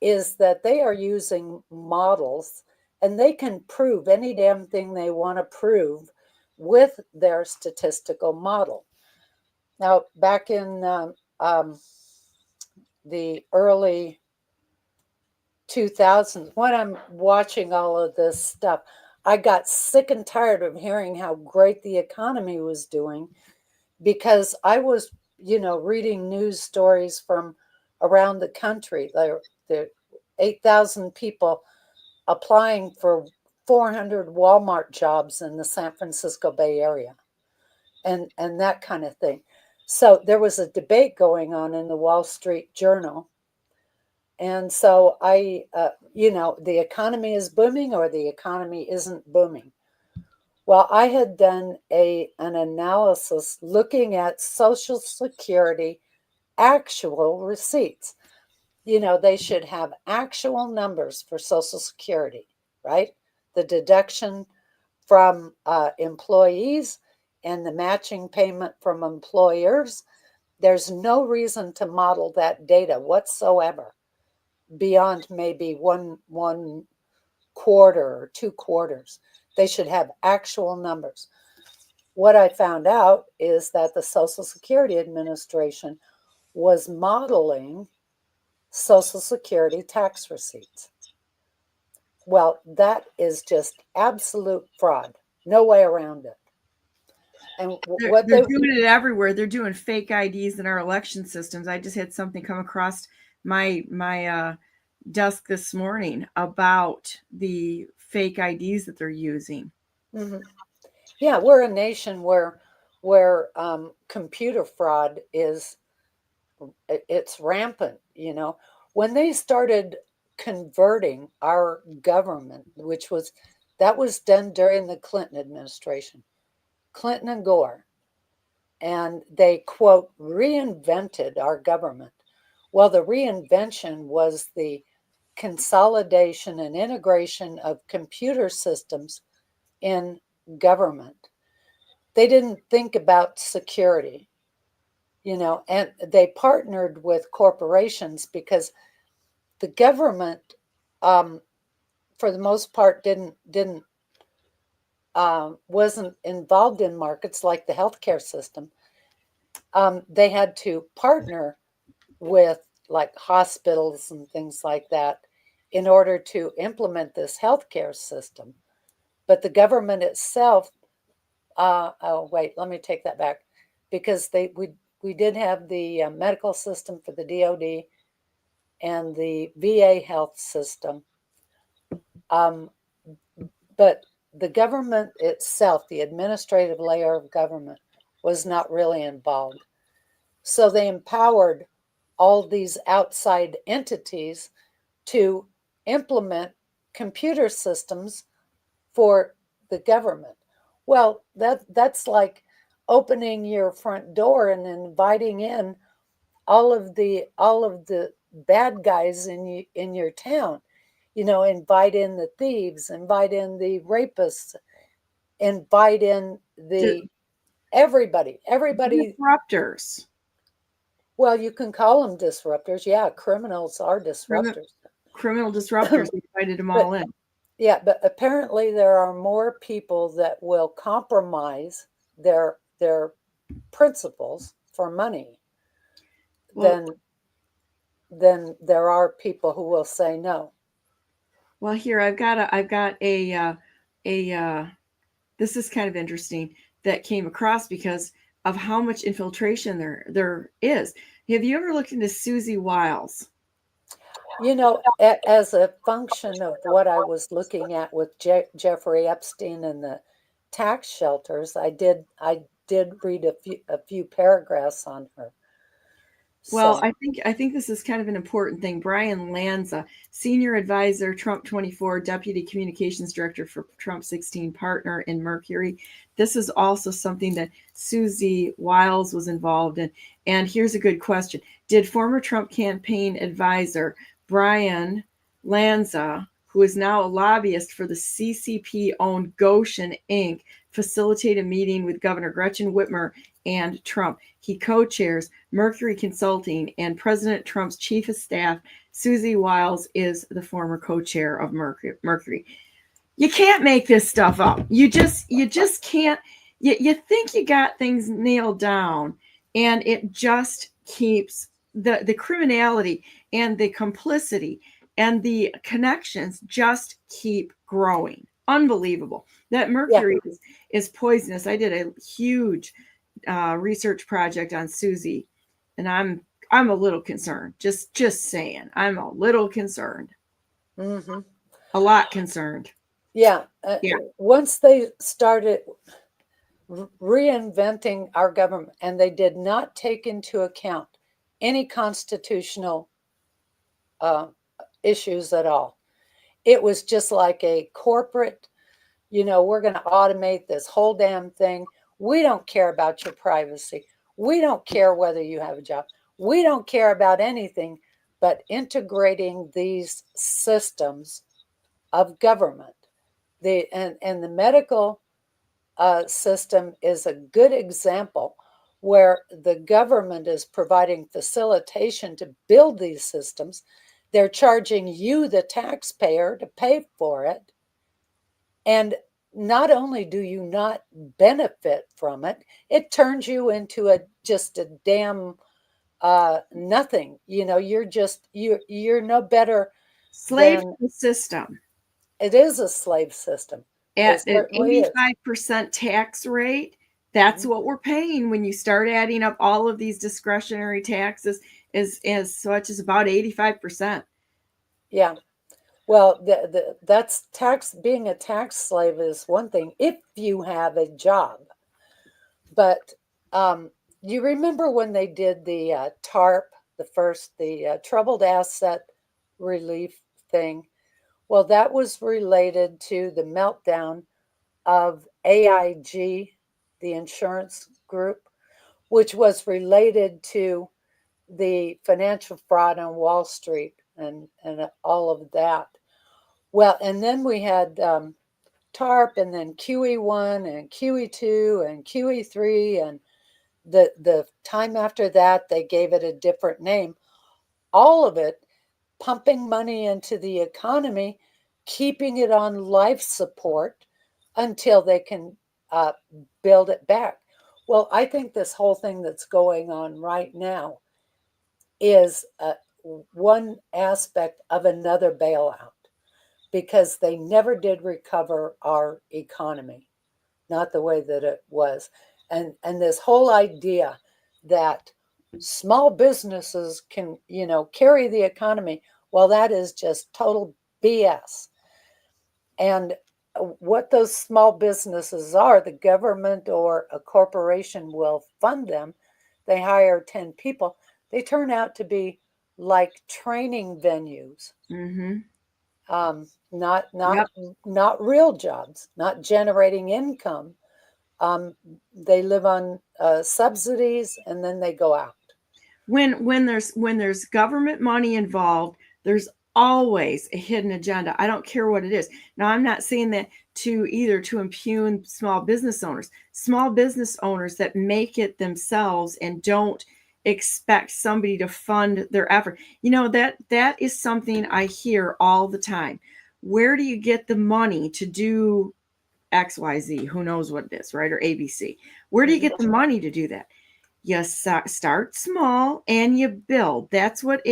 is that they are using models, and they can prove any damn thing they want to prove with their statistical model. Now, back in the early 2000s, when I'm watching all of this stuff, I got sick and tired of hearing how great the economy was doing, because I was, reading news stories from around the country. There 8,000 people applying for 400 Walmart jobs in the San Francisco Bay Area, and that kind of thing. So there was a debate going on in the Wall Street Journal. And so the economy is booming or the economy isn't booming. Well, I had done an analysis looking at Social Security actual receipts. They should have actual numbers for Social Security, right? The deduction from employees and the matching payment from employers. There's no reason to model that data whatsoever beyond maybe one quarter or 2 quarters. They should have actual numbers. What I found out is that the Social Security Administration was modeling Social Security tax receipts. Well, that is just absolute fraud. No way around it. And they're doing it everywhere. They're doing fake IDs in our election systems. I just had something come across my desk this morning about the fake IDs that they're using. Mm-hmm. Yeah, we're a nation where computer fraud it's rampant. When they started converting our government, that was done during the Clinton administration, Clinton and Gore, and they, quote, reinvented our government. Well, the reinvention was the consolidation and integration of computer systems in government. They didn't think about security, and they partnered with corporations because the government, for the most part, wasn't involved in markets like the healthcare system. They had to partner with like hospitals and things like that, in order to implement this healthcare system. But the government itself, oh wait, let me take that back, because we did have the medical system for the DoD and the VA health system, but the government itself, the administrative layer of government, was not really involved. So they empowered all these outside entities to implement computer systems for the government. Well, that's like opening your front door and inviting in all of the bad guys in your town. You know, invite in the thieves, invite in the rapists, invite in the everybody. Disruptors. Well, you can call them disruptors. Yeah, criminals are disruptors. Criminal disruptors. We invited them all in. Yeah, but apparently there are more people that will compromise their principles for money than there are people who will say no. Well, here I've got a this is kind of interesting that came across because of how much infiltration there is. Have you ever looked into Susie Wiles? You know, as a function of what I was looking at with Jeffrey Epstein and the tax shelters, I did read a few paragraphs on her. Well, so. I think this is kind of an important thing. Brian Lanza, senior advisor, Trump 24, deputy communications director for Trump 16, partner in Mercury. This is also something that Susie Wiles was involved in. And here's a good question. Did former Trump campaign advisor Brian Lanza, who is now a lobbyist for the CCP-owned Goshen, Inc., facilitate a meeting with Governor Gretchen Whitmer and Trump? He co-chairs Mercury Consulting, and President Trump's chief of staff, Susie Wiles, is the former co-chair of Mercury. You can't make this stuff up. You just can't. You think you got things nailed down, and it just keeps the criminality and the complicity and the connections just keep growing. Unbelievable. That Mercury is poisonous. I did a huge research project on Susie, and I'm a little concerned. Just saying, I'm a little concerned. Mm-hmm. A lot concerned. Yeah. Once they started reinventing our government, and they did not take into account any constitutional issues at all. It was just like a corporate, we're going to automate this whole damn thing. We don't care about your privacy. We don't care whether you have a job. We don't care about anything but integrating these systems of government. And the medical system is a good example where the government is providing facilitation to build these systems. They're charging you, the taxpayer, to pay for it. And not only do you not benefit from it, it turns you into just a damn nothing. You're no better. Slave system. It is a slave system. At an 85% tax rate, that's what we're paying when you start adding up all of these discretionary taxes, is as such as about 85%. Yeah. Well, that's tax. Being a tax slave is one thing if you have a job. But you remember when they did the TARP, the troubled asset relief thing? Well, that was related to the meltdown of AIG, the insurance group, which was related to the financial fraud on Wall Street and all of that. Well, and then we had TARP, and then QE1 and QE2 and QE3, and the time after that, they gave it a different name. All of it pumping money into the economy, keeping it on life support until they can build it back. Well, I think this whole thing that's going on right now is one aspect of another bailout, because they never did recover our economy, not the way that it was. And this whole idea that small businesses can, carry the economy, well, that is just total BS. And what those small businesses are, the government or a corporation will fund them. They hire 10 people. They turn out to be like training venues. Mm-hmm. Not Yep. not real jobs, not generating income. They live on subsidies, and then they go out. When there's government money involved, there's always a hidden agenda. I don't care what it is. Now, I'm not saying that to impugn small business owners that make it themselves and don't expect somebody to fund their effort. That is something I hear all the time. Where do you get the money to do XYZ? Who knows what it is, right? Or ABC. Where do you get the money to do that? You start small and you build. That's what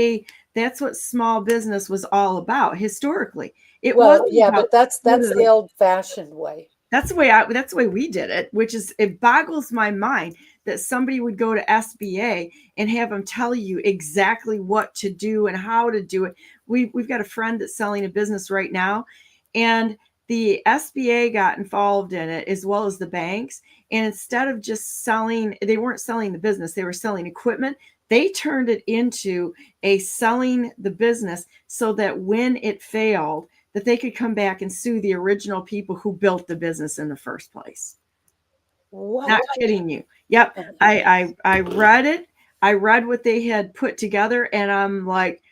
small business was all about historically. It Well, wasn't yeah, about but that's the old-fashioned way. that's the way we did it, which is, it boggles my mind that somebody would go to SBA and have them tell you exactly what to do and how to do it. We've got a friend that's selling a business right now, and the SBA got involved in it as well as the banks. And instead of just they weren't selling the business, they were selling equipment. They turned it into a selling the business so that when it failed, that they could come back and sue the original people who built the business in the first place. What? Not kidding you. Yep. I read it. I read what they had put together, and I'm like,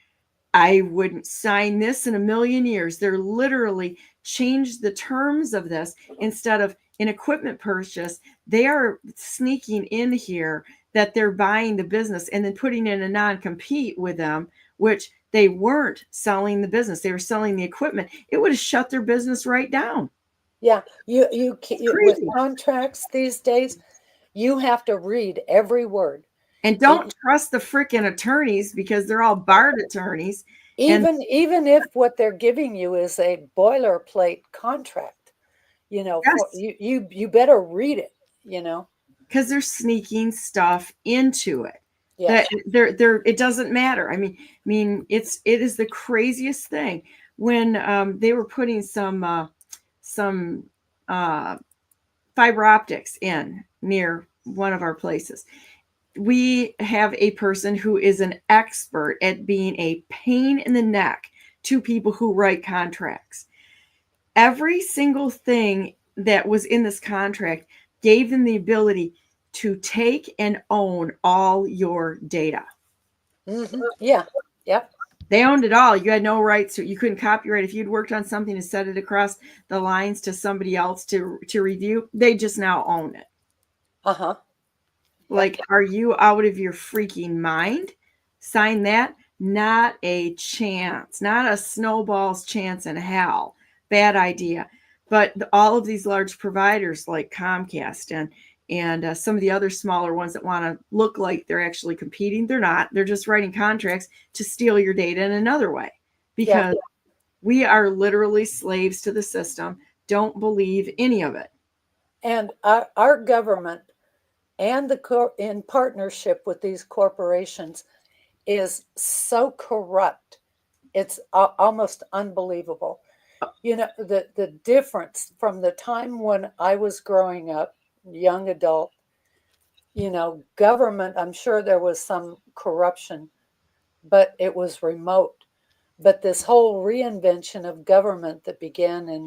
I wouldn't sign this in a million years. They're literally changed the terms of this. Instead of an equipment purchase, they are sneaking in here that they're buying the business and then putting in a non-compete with them, which they weren't selling the business. They were selling the equipment. It would have shut their business right down. Yeah, you with contracts these days, you have to read every word. And don't trust the freaking attorneys, because they're all barred attorneys. Even if what they're giving you is a boilerplate contract, Yes. you better read it, because they're sneaking stuff into it. Yeah. That it doesn't matter. I mean, it is the craziest thing when they were putting some fiber optics in near one of our places. We have a person who is an expert at being a pain in the neck to people who write contracts. Every single thing that was in this contract gave them the ability to take and own all your data. Mm-hmm. Yeah. Yep. They owned it all. You had no rights to it. You couldn't copyright. If you'd worked on something and set it across the lines to somebody else to review, they just now own it. Uh-huh. Like, are you out of your freaking mind? Sign that? Not a chance. Not a snowball's chance in hell. Bad idea. But all of these large providers like Comcast and some of the other smaller ones that want to look like they're actually competing, they're not. They're just writing contracts to steal your data in another way, because we are literally slaves to the system. Don't believe any of it. And our government and in partnership with these corporations is so corrupt. It's almost unbelievable. The difference from the time when I was growing up, young adult, government, I'm sure there was some corruption, but it was remote. But this whole reinvention of government that began in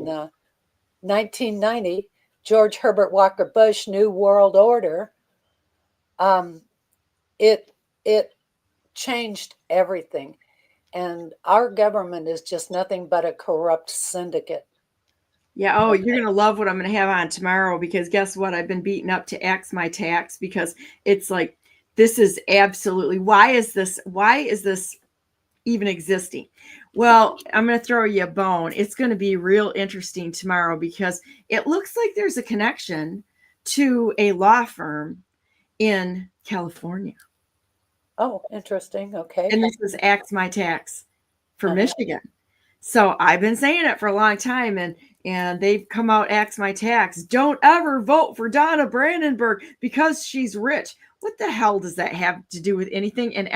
1990, George Herbert Walker Bush, New World Order, it changed everything. And our government is just nothing but a corrupt syndicate. Yeah. Oh, you're going to love what I'm going to have on tomorrow, because guess what? I've been beaten up to X my tax, because it's like, this is absolutely, why is this even existing? Well, I'm going to throw you a bone. It's going to be real interesting tomorrow, because it looks like there's a connection to a law firm in California. Oh, interesting. Okay. And this was Axe My Tax for Uh-huh. Michigan. So I've been saying it for a long time, and they've come out, Axe My Tax. Don't ever vote for Donna Brandenburg because she's rich. What the hell does that have to do with anything? And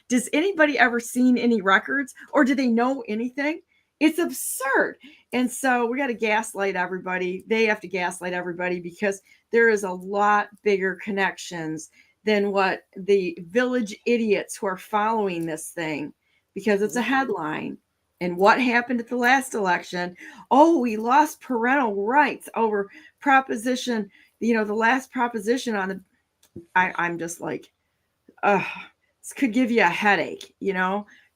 does anybody ever seen any records, or do they know anything? It's absurd. And so we got to gaslight everybody. They have to gaslight everybody because there is a lot bigger connections than what the village idiots who are following this thing, because it's a headline. And what happened at the last election? Oh, we lost parental rights over proposition, the last proposition on the, I'm just like, this could give you a headache,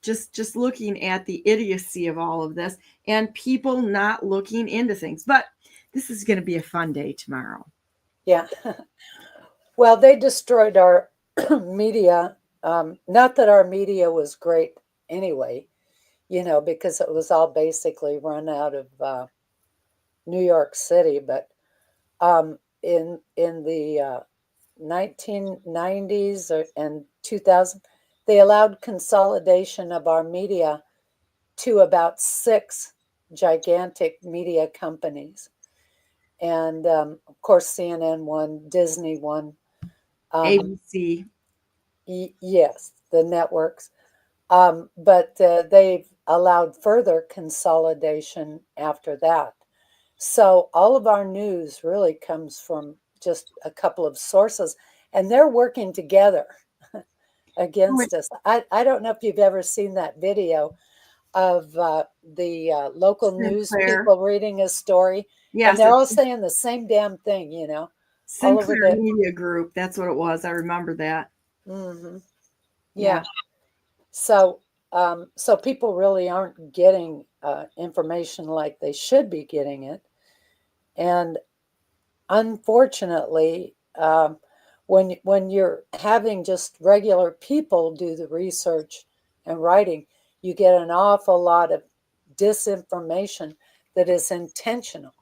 just looking at the idiocy of all of this and people not looking into things. But this is going to be a fun day tomorrow. Yeah. Well, they destroyed our media. Not that our media was great anyway, because it was all basically run out of New York City. But in the 1990s and 2000, they allowed consolidation of our media to about 6 gigantic media companies. And of course, CNN won, Disney won. ABC. Yes, the networks. But they've allowed further consolidation after that. So all of our news really comes from just a couple of sources, and they're working together against us. I don't know if you've ever seen that video of the local news people reading a story. Yes, and they're all saying the same damn thing, Sinclair Media Group. That's what it was. I remember that. Mm-hmm. Yeah. So people really aren't getting information like they should be getting it. And unfortunately, when you're having just regular people do the research and writing, you get an awful lot of disinformation that is intentional.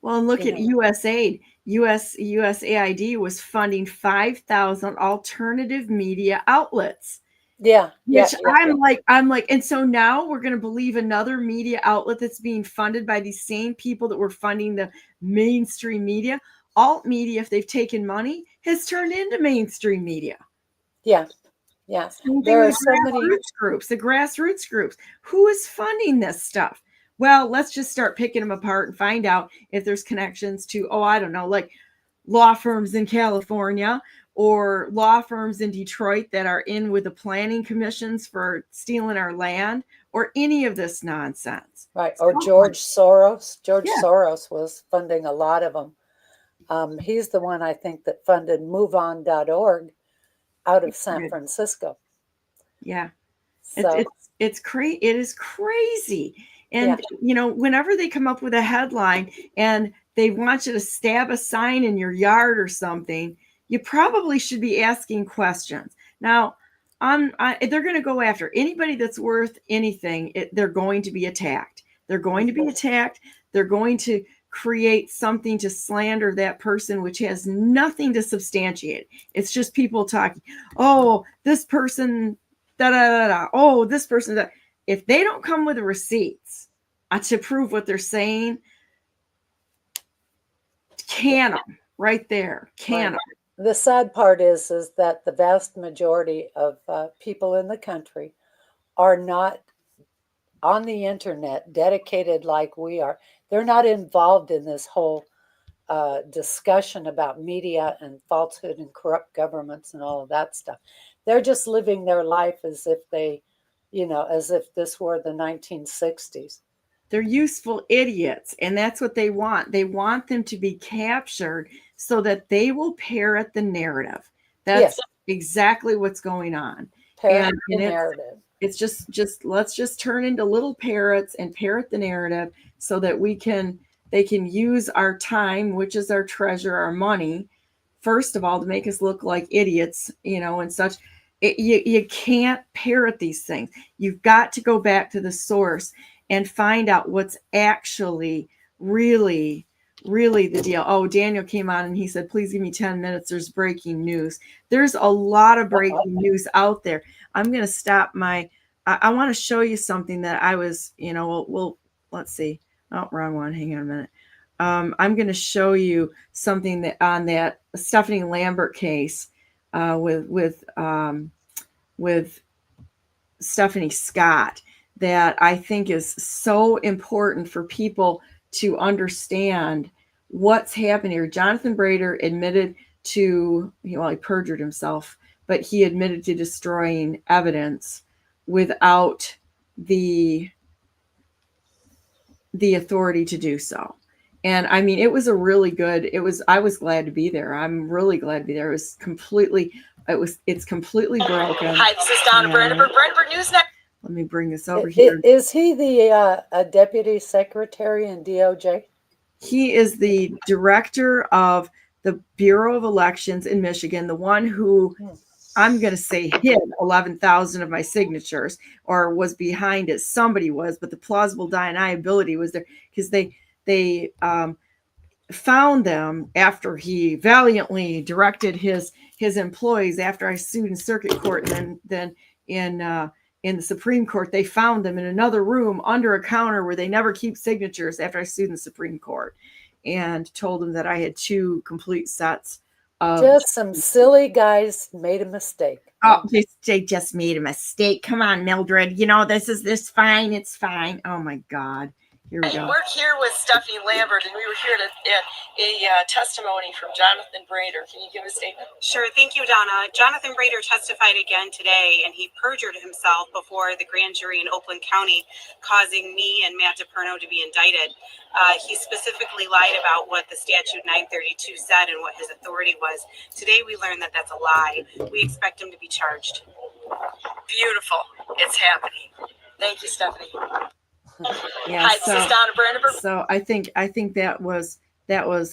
Well, and look at USAID. USAID was funding 5,000 alternative media outlets. Yeah. Which I'm like, and so now we're going to believe another media outlet that's being funded by these same people that were funding the mainstream media. Alt media, if they've taken money, has turned into mainstream media. Yeah. Yeah. There are so many groups, the grassroots groups. Who is funding this stuff? Well, let's just start picking them apart and find out if there's connections to, I don't know, like law firms in California or law firms in Detroit that are in with the planning commissions for stealing our land, or any of this nonsense. Right. Or George Soros. Soros was funding a lot of them. He's the one, I think, that funded MoveOn.org out of San Francisco. Yeah. So it's crazy. It is crazy. And, whenever they come up with a headline and they want you to stab a sign in your yard or something, you probably should be asking questions. Now, they're going to go after anybody that's worth anything. They're going to be attacked. They're going to be attacked. They're going to create something to slander that person, which has nothing to substantiate. It's just people talking. Oh, this person, da da da da. Oh, this person, da. If they don't come with the receipts to prove what they're saying, can them right there. Can them. The sad part is that the vast majority of people in the country are not on the internet, dedicated like we are. They're not involved in this whole discussion about media and falsehood and corrupt governments and all of that stuff. They're just living their life as if as if this were the 1960s. They're useful idiots, and that's what they want. They want them to be captured so that they will parrot the narrative. That's exactly what's going on. Parrot the narrative. It's just let's just turn into little parrots and parrot the narrative so that they can use our time, which is our treasure, our money, first of all, to make us look like idiots, and such. You can't parrot these things. You've got to go back to the source and find out what's actually really really the deal. Oh, Daniel came on and he said, please give me 10 minutes. There's breaking news. There's a lot of breaking news out there. I'm going to stop I want to show you something that I was, let's see. Oh, wrong one. Hang on a minute. I'm going to show you something that on that Stephanie Lambert case with Stephanie Scott that I think is so important for people to understand what's happening here. Jonathan Brader admitted to, he perjured himself, but he admitted to destroying evidence without the authority to do so. And I mean, it was a really good, I was glad to be there. I'm really glad to be there. It's completely broken. Hi, this is Donna Brandenburg News Network. Let me bring this over here. Is he the deputy secretary in DOJ? He is the director of the Bureau of Elections in Michigan, the one who I'm going to say hid 11,000 of my signatures or was behind it. Somebody was, but the plausible deniability was there because they found them after he valiantly directed his employees after I sued in circuit court, and then in the Supreme Court, they found them in another room under a counter where they never keep signatures after I sued in the Supreme Court, and told them that I had 2 complete sets of. Just some silly guys made a mistake. Oh, they just made a mistake. Come on, Mildred. This fine. It's fine. Oh my God. Here we go. We're here with Stephanie Lambert, and we were here at a testimony from Jonathan Brader. Can you give a statement? Sure. Thank you, Donna. Jonathan Brader testified again today, and he perjured himself before the grand jury in Oakland County, causing me and Matt DePerno to be indicted. He specifically lied about what the statute 932 said and what his authority was. Today, we learned that that's a lie. We expect him to be charged. Beautiful. It's happening. Thank you, Stephanie. Yeah, Hi, this is Donna Brandenburg. So I think that was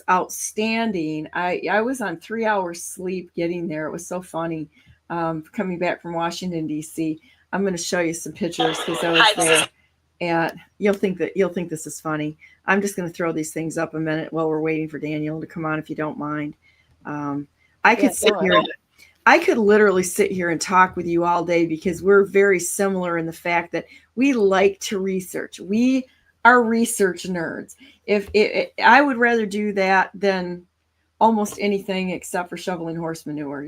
outstanding. I was on 3 hours sleep getting there. It was so funny. Coming back from Washington D.C. I'm going to show you some pictures because I was there, and you'll think this is funny. I'm just going to throw these things up a minute while we're waiting for Daniel to come on, if you don't mind. I could literally sit here and talk with you all day because we're very similar in the fact that we like to research. We are research nerds. I would rather do that than almost anything except for shoveling horse manure,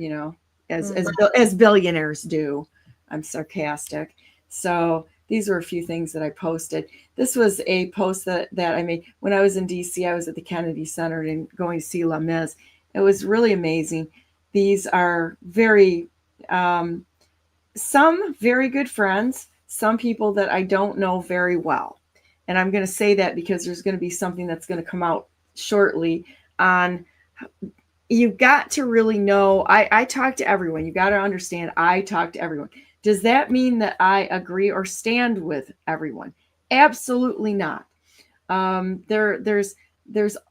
as billionaires do. I'm sarcastic. So these were a few things that I posted. This was a post that I made when I was in DC. I was at the Kennedy Center and going to see Les Mis. It was really amazing. These are some very good friends, some people that I don't know very well. And I'm going to say that because there's going to be something that's going to come out shortly on, you've got to really know, I talk to everyone. You got to understand, I talk to everyone. Does that mean that I agree or stand with everyone? Absolutely not. There's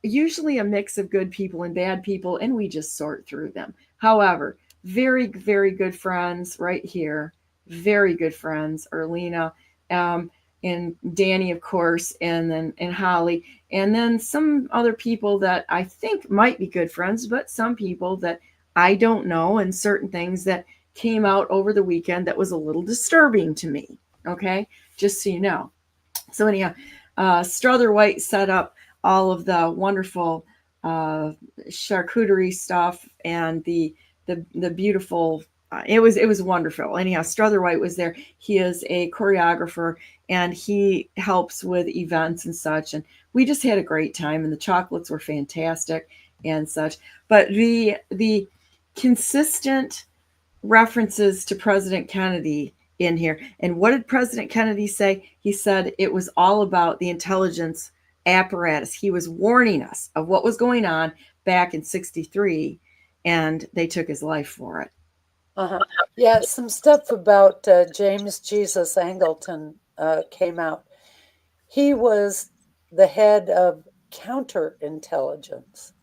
usually a mix of good people and bad people, and we just sort through them. However, very, very good friends right here. Very good friends, Erlina, and Danny, of course, and Holly, and then some other people that I think might be good friends, but some people that I don't know, and certain things that came out over the weekend that was a little disturbing to me. Okay, just so you know. So anyhow, Strother White set up all of the wonderful charcuterie stuff and the beautiful. It was wonderful. Anyhow, Strother White was there. He is a choreographer and he helps with events and such. And we just had a great time, and the chocolates were fantastic and such. But the consistent references to President Kennedy in here. And what did President Kennedy say? He said it was all about the intelligence apparatus. He was warning us of what was going on back in '63, and they took his life for it. Yeah, some stuff about James Jesus Angleton came out. He was the head of counterintelligence.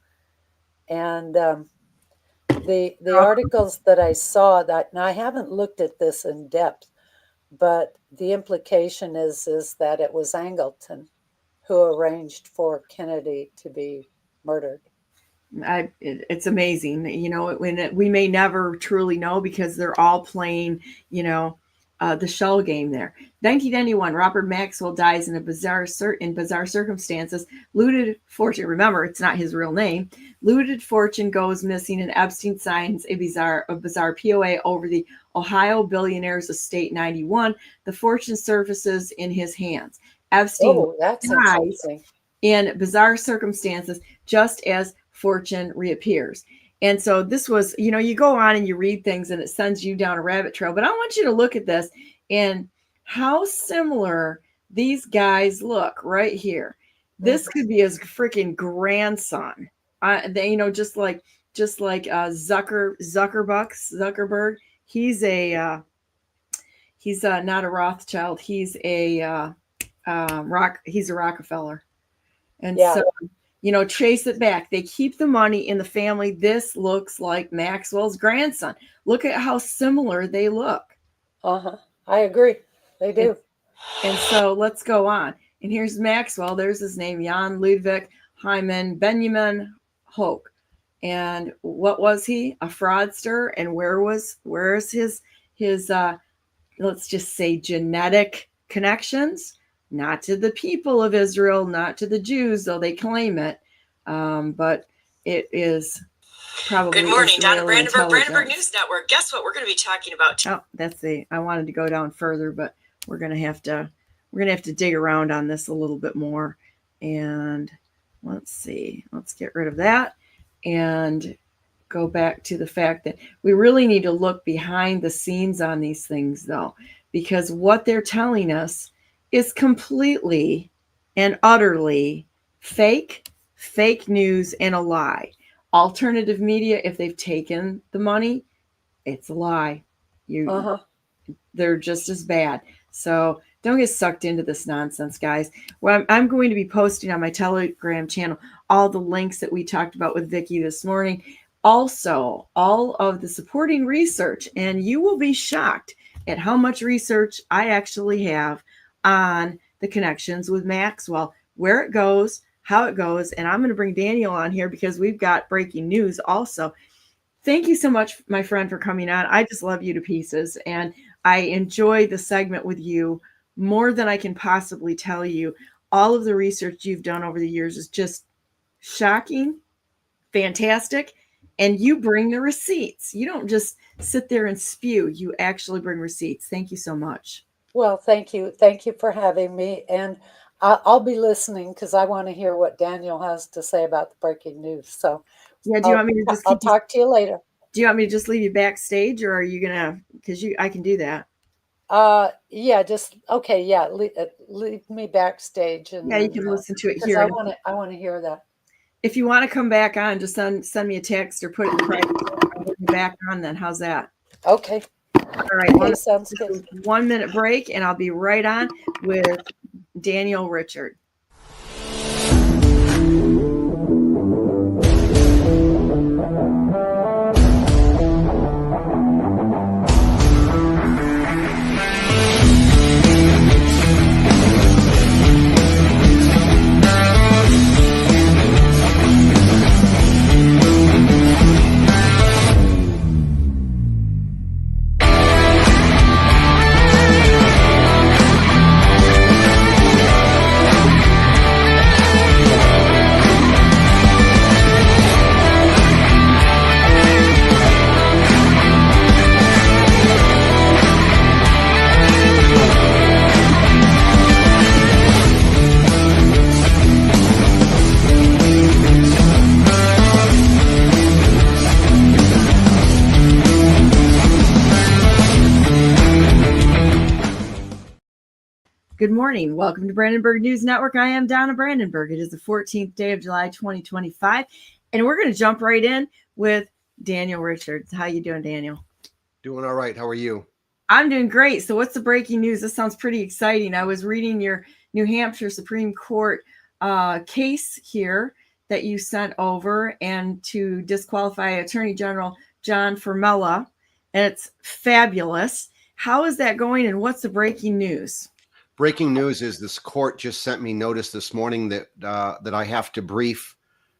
And the articles that I saw, that, and I haven't looked at this in depth, but the implication is that it was Angleton who arranged for Kennedy to be murdered. It's amazing, you know, we may never truly know because they're all playing, you know, the shell game there. 1991, Robert Maxwell dies in bizarre circumstances. Looted fortune. Remember, it's not his real name. Looted fortune goes missing, and Epstein signs a bizarre POA over the Ohio billionaire's estate. 91, the fortune surfaces in his hands. Epstein That's dies interesting. in bizarre circumstances, just as fortune reappears. And so this was, you know, you go on and you read things and it sends you down a rabbit trail. But I want you to look at this and how similar these guys look right here. This could be his freaking grandson. They, you know, just like Zuckerberg. He's not a Rothschild. He's a Rockefeller. And so, you know, trace it back. They keep the money in the family. This looks like Maxwell's grandson. Look at how similar they look. I agree. They do. And so let's go on. And here's Maxwell. There's his name, Jan Ludwig Hyman Benjamin Hoke. And what was he? A fraudster. And where's his let's just say genetic connections? Not to the people of Israel, not to the Jews, though they claim it. But it is probably. Good morning, Donna Brandenburg News Network. Guess what we're going to be talking about? I wanted to go down further, but we're gonna have to dig around on this a little bit more. And let's see. Let's get rid of that and go back to the fact that we really need to look behind the scenes on these things, though, because what they're telling us is completely and utterly fake news and a lie. Alternative media, if they've taken the money, it's a lie. They're just as bad. So don't get sucked into this nonsense, guys. Well, I'm going to be posting on my Telegram channel all the links that we talked about with Vicky this morning. Also, all of the supporting research, and you will be shocked at how much research I actually have on the connections with Maxwell, where it goes, how it goes. And I'm going to bring Daniel on here because we've got breaking news also. Thank you so much, my friend, for coming on. I just love you to pieces. And I enjoy the segment with you more than I can possibly tell you. All of the research you've done over the years is just shocking, fantastic. And you bring the receipts. You don't just sit there and spew. You actually bring receipts. Thank you so much. Well, thank you. Thank you for having me. And I'll be listening because I want to hear what Daniel has to say about the breaking news. So yeah, do you want me to just I'll talk to you later. Do you want me to just leave you backstage, or are you gonna? Because I can do that. Yeah, just okay. Yeah, leave me backstage, and yeah, you can listen to it here. I want to hear that. If you want to come back on, just send me a text or put it in private. I'll get you back on then. How's that? Okay. All right. Okay, sounds good. 1 minute break, and I'll be right on with Daniel Richard. Good morning. Welcome to Brandenburg News Network. I am Donna Brandenburg. It is the 14th day of July, 2025. And we're going to jump right in with Daniel Richards. How you doing, Daniel? Doing all right. How are you? I'm doing great. So what's the breaking news? This sounds pretty exciting. I was reading your New Hampshire Supreme Court case here that you sent over and to disqualify Attorney General John Formella. And it's fabulous. How is that going, and what's the breaking news? Breaking news is this court just sent me notice this morning that that I have to brief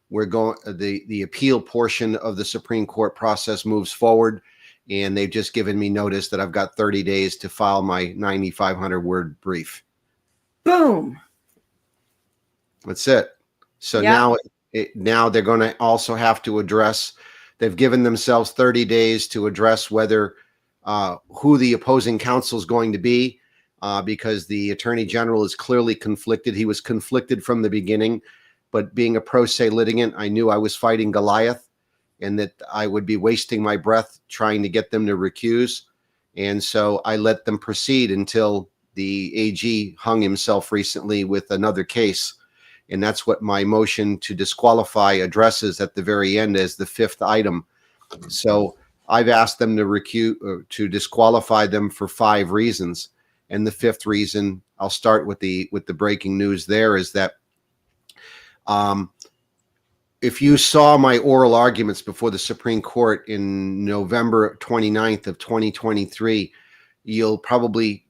we're going, the appeal portion of the Supreme Court process moves forward, and they've just given me notice that I've got 30 days to file my 9,500 word brief. Boom. That's it. So Yep. now they're going to also have to address, they've given themselves 30 days to address whether who the opposing counsel is going to be, because the Attorney General is clearly conflicted. He was conflicted from the beginning, but being a pro se litigant, I knew I was fighting Goliath and that I would be wasting my breath trying to get them to recuse. And so I let them proceed until the AG hung himself recently with another case. And that's what my motion to disqualify addresses at the very end as the fifth item. So I've asked them to disqualify them for 5 reasons. And the fifth reason, I'll start with the breaking news there, is that if you saw my oral arguments before the Supreme Court in November 29th of 2023, you'll probably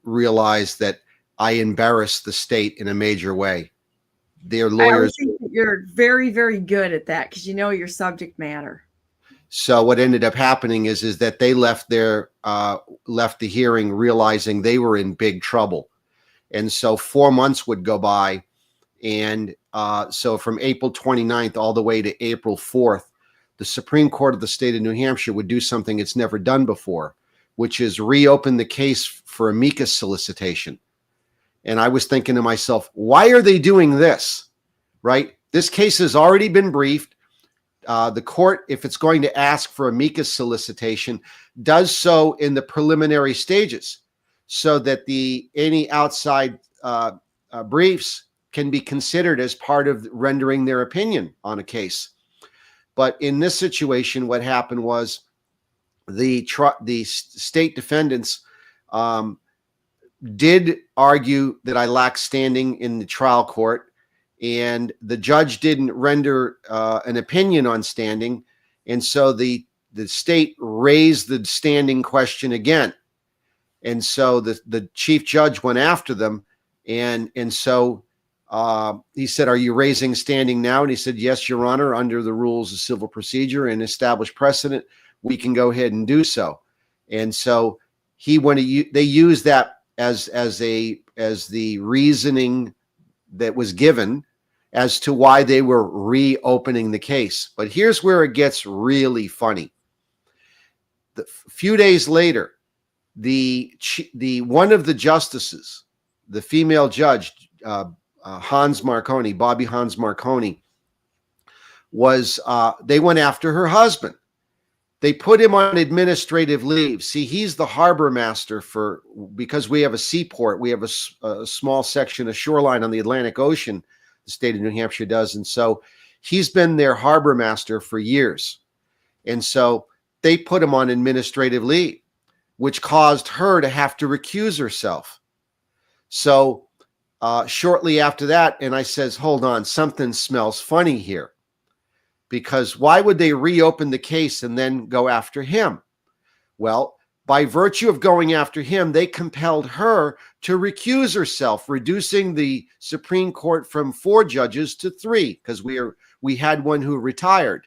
realize that I embarrassed the state in a major way. Their lawyers. I always think that you're very, very good at that because you know your subject matter. So what ended up happening is that they left the hearing realizing they were in big trouble, and so 4 months would go by, and so from April 29th all the way to April 4th, the Supreme Court of the state of New Hampshire would do something it's never done before, which is reopen the case for amicus solicitation. And I was thinking to myself, why are they doing this? Right? This case has already been briefed. The court, if it's going to ask for amicus solicitation, does so in the preliminary stages so that any outside briefs can be considered as part of rendering their opinion on a case. But in this situation, what happened was the state defendants did argue that I lacked standing in the trial court, and the judge didn't render an opinion on standing, and so the state raised the standing question again, and so the chief judge went after them, and so he said, "Are you raising standing now?" And he said, "Yes, Your Honor, under the rules of civil procedure and established precedent, we can go ahead and do so." And so they used that as the reasoning that was given as to why they were reopening the case. But here's where it gets really funny. A few days later, the one of the justices, the female judge, Hans Marconi, Bobby Hans Marconi, they went after her husband. They put him on administrative leave. See, he's the harbor master because we have a seaport. We have a small section of shoreline on the Atlantic Ocean, the state of New Hampshire does. And so he's been their harbor master for years. And so they put him on administrative leave, which caused her to have to recuse herself. So shortly after that, and I says, hold on, something smells funny here. Because why would they reopen the case and then go after him? Well, by virtue of going after him, they compelled her to recuse herself, reducing the Supreme Court from 4 judges to 3, because we had one who retired.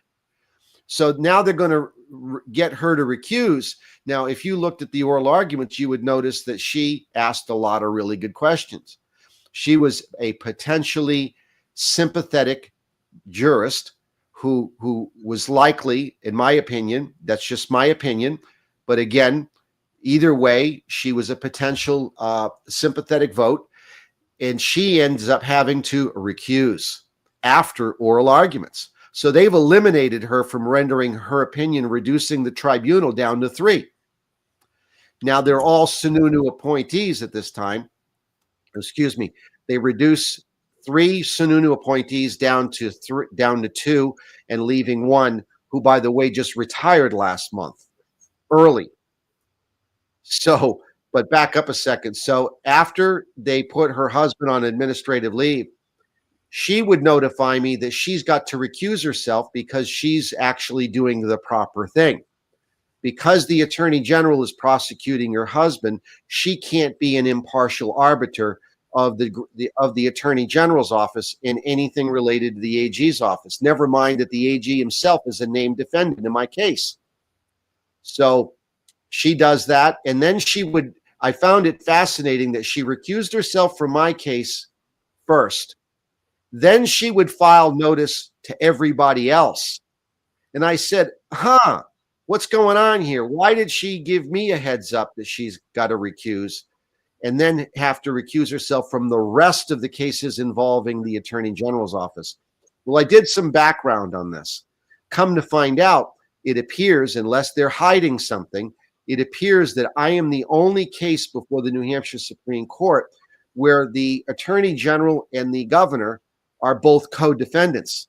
So now they're going to get her to recuse. Now, if you looked at the oral arguments, you would notice that she asked a lot of really good questions. She was a potentially sympathetic jurist who was likely, in my opinion, that's just my opinion, but again, either way, she was a potential sympathetic vote, and she ends up having to recuse after oral arguments. So they've eliminated her from rendering her opinion, reducing the tribunal down to 3. Now they're all Sununu appointees at this time. Excuse me. They reduce 3 Sununu appointees down to 2, and leaving 1 who, by the way, just retired last month early. So, but back up a second. So after they put her husband on administrative leave, she would notify me that she's got to recuse herself because she's actually doing the proper thing. Because the Attorney General is prosecuting her husband, she can't be an impartial arbiter of the Attorney General's office in anything related to the AG's office. Never mind that the AG himself is a named defendant in my case. So she does that, and then I found it fascinating that she recused herself from my case first. Then she would file notice to everybody else. And I said, what's going on here? Why did she give me a heads up that she's got to recuse and then have to recuse herself from the rest of the cases involving the Attorney General's office? Well, I did some background on this. Come to find out, it appears, unless they're hiding something, it appears that I am the only case before the New Hampshire Supreme Court where the Attorney General and the governor are both co-defendants,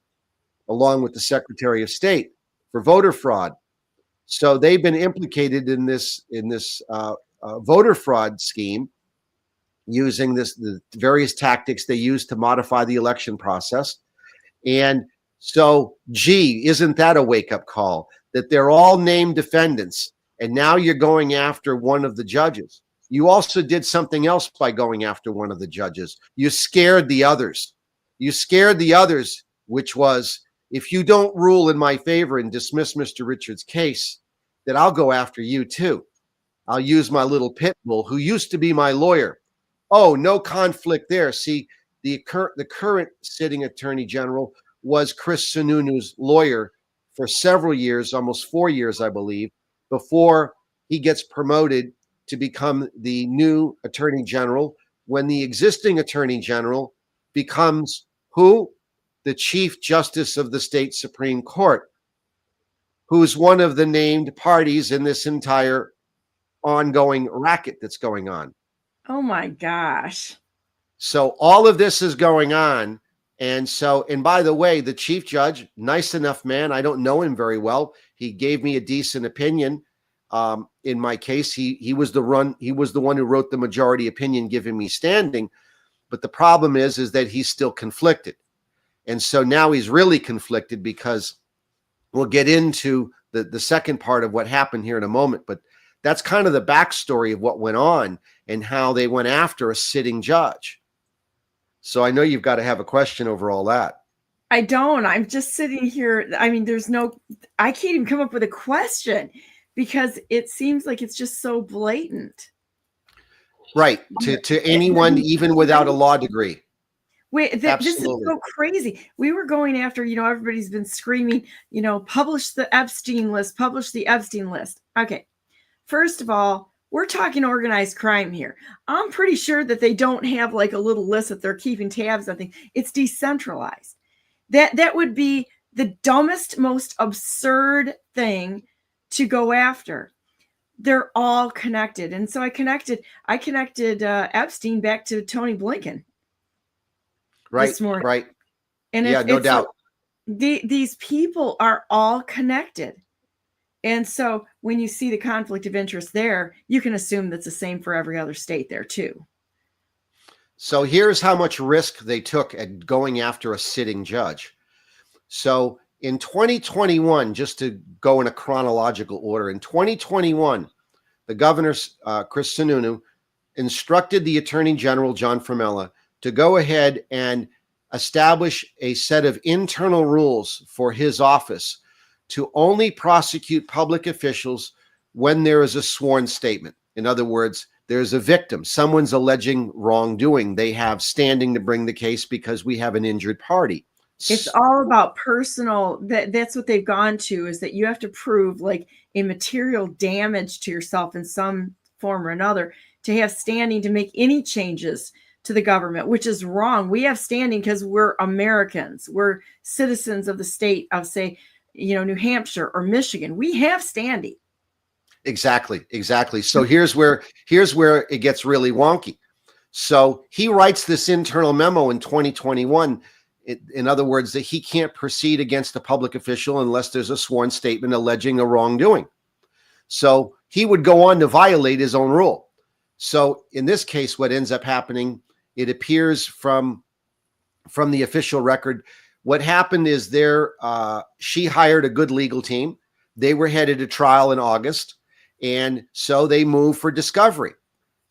along with the Secretary of State, for voter fraud. So they've been implicated in this voter fraud scheme, using the various tactics they use to modify the election process. And so, gee, isn't that a wake-up call? That they're all named defendants, and now you're going after one of the judges. You also did something else by going after one of the judges. You scared the others. You scared the others, which was, if you don't rule in my favor and dismiss Mr. Richards' case, that I'll go after you too. I'll use my little pit bull who used to be my lawyer. Oh, no conflict there. See, the current sitting Attorney General was Chris Sununu's lawyer for several years, almost 4 years, I believe, before he gets promoted to become the new Attorney General, when the existing Attorney General becomes who? The Chief Justice of the State Supreme Court, who's one of the named parties in this entire ongoing racket that's going on. Oh my gosh. So all of this is going on. And by the way, the chief judge, nice enough man. I don't know him very well. He gave me a decent opinion. In my case, he was the one who wrote the majority opinion, giving me standing. But the problem is that he's still conflicted. And so now he's really conflicted, because we'll get into the second part of what happened here in a moment. But that's kind of the backstory of what went on and how they went after a sitting judge. So I know you've got to have a question over all that. I don't. I'm just sitting here. I mean, I can't even come up with a question, because it seems like it's just so blatant. Right. To anyone, even without a law degree. Wait, this is so crazy. We were going after, everybody's been screaming, publish the Epstein list, publish the Epstein list. Okay. First of all, we're talking organized crime here. I'm pretty sure that they don't have like a little list that they're keeping tabs on things. It's decentralized. That would be the dumbest, most absurd thing to go after. They're all connected. And so I connected Epstein back to Tony Blinken. Right, this morning. right. And yeah, no doubt. These people are all connected. And so when you see the conflict of interest there, you can assume that's the same for every other state there too. So here's how much risk they took at going after a sitting judge. So in 2021, just to go in a chronological order, in 2021, the governor, Chris Sununu, instructed the Attorney General, John Formella, to go ahead and establish a set of internal rules for his office to only prosecute public officials when there is a sworn statement. In other words, there's a victim. Someone's alleging wrongdoing. They have standing to bring the case because we have an injured party. It's all about personal. That's what they've gone to, is that you have to prove like a material damage to yourself in some form or another to have standing to make any changes to the government, which is wrong. We have standing because we're Americans. We're citizens of the state of, say, New Hampshire or Michigan. We have standing. Exactly. So here's where it gets really wonky. So he writes this internal memo in 2021. In other words, that he can't proceed against a public official unless there's a sworn statement alleging a wrongdoing. So he would go on to violate his own rule. So in this case, what ends up happening, it appears from the official record, what happened is she hired a good legal team. They were headed to trial in August, and so they moved for discovery.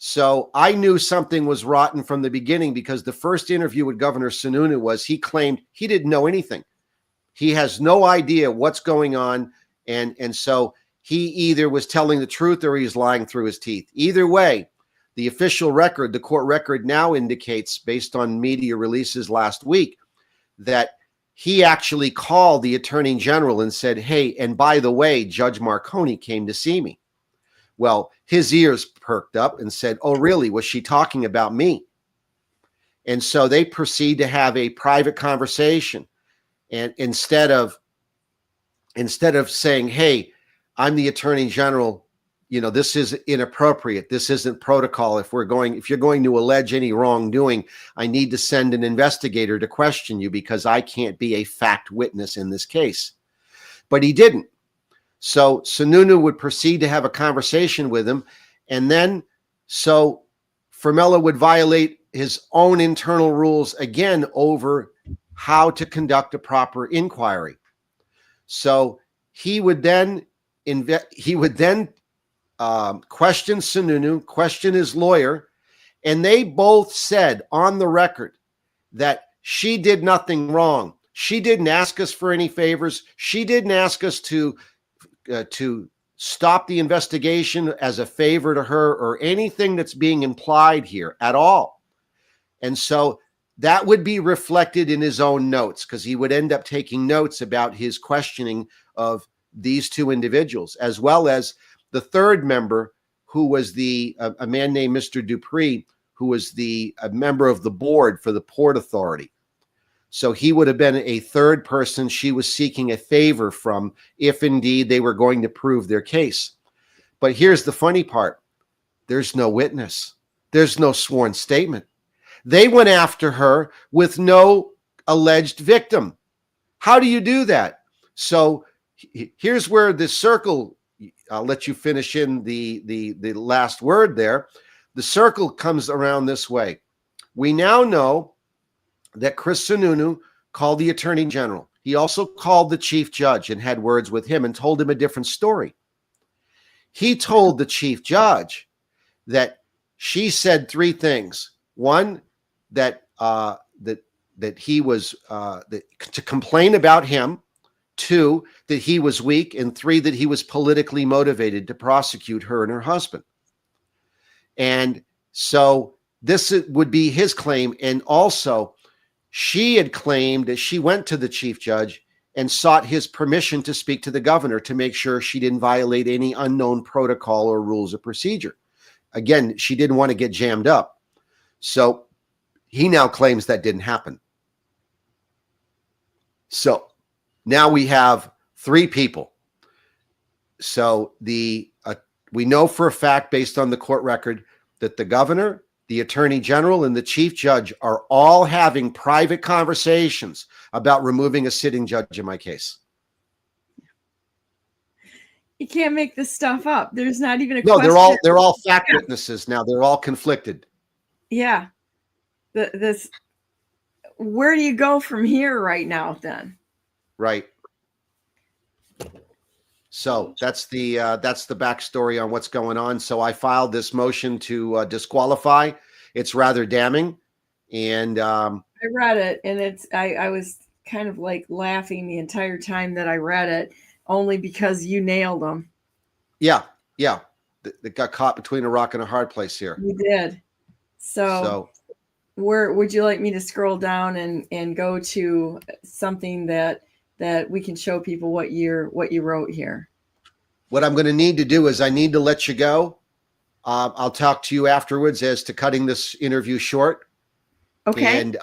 So I knew something was rotten from the beginning, because the first interview with Governor Sununu was, he claimed he didn't know anything. He has no idea what's going on. And so he either was telling the truth or he's lying through his teeth. Either way, the official record, the court record now indicates, based on media releases last week, that he actually called the Attorney General and said, hey, and by the way, Judge Marconi came to see me. Well, his ears perked up and said, oh, really? Was she talking about me? And so they proceed to have a private conversation. And instead of saying, hey, I'm the Attorney General, this is inappropriate, this isn't protocol. If you're going to allege any wrongdoing, I need to send an investigator to question you, because I can't be a fact witness in this case. But he didn't. So Sununu would proceed to have a conversation with him. And then so Formella would violate his own internal rules again over how to conduct a proper inquiry. So he would then question Sununu, question his lawyer, and they both said on the record that she did nothing wrong. She didn't ask us for any favors. She didn't ask us to stop the investigation as a favor to her, or anything that's being implied here at all. And so that would be reflected in his own notes, because he would end up taking notes about his questioning of these two individuals, as well as the third member, who was a man named Mr. Dupree, who was a member of the board for the Port Authority. So he would have been a third person she was seeking a favor from, if indeed they were going to prove their case. But here's the funny part. There's no witness. There's no sworn statement. They went after her with no alleged victim. How do you do that? So here's where the circle, I'll let you finish in the last word there. The circle comes around this way. We now know that Chris Sununu called the Attorney General. He also called the Chief Judge and had words with him and told him a different story. He told the Chief Judge that she said three things. One, that he was to complain about him. Two, that he was weak. And three, that he was politically motivated to prosecute her and her husband. And so this would be his claim. And also, she had claimed that she went to the Chief Judge and sought his permission to speak to the governor to make sure she didn't violate any unknown protocol or rules of procedure. Again, she didn't want to get jammed up. So he now claims that didn't happen. So now we have three people. So we know for a fact, based on the court record, that the governor, the Attorney General, and the Chief Judge are all having private conversations about removing a sitting judge in my case. You can't make this stuff up. There's not even a No, question. they're all fact witnesses now. They're all conflicted. Yeah. Where do you go from here right now then? Right. So that's the backstory on what's going on. So I filed this motion to disqualify. It's rather damning, and I read it, and I was kind of like laughing the entire time that I read it, only because you nailed them. Yeah. They got caught between a rock and a hard place here. You did. So where would you like me to scroll down and go to something that we can show people what you wrote here? What I'm going to need to do is I need to let you go. I'll talk to you afterwards as to cutting this interview short. Okay. And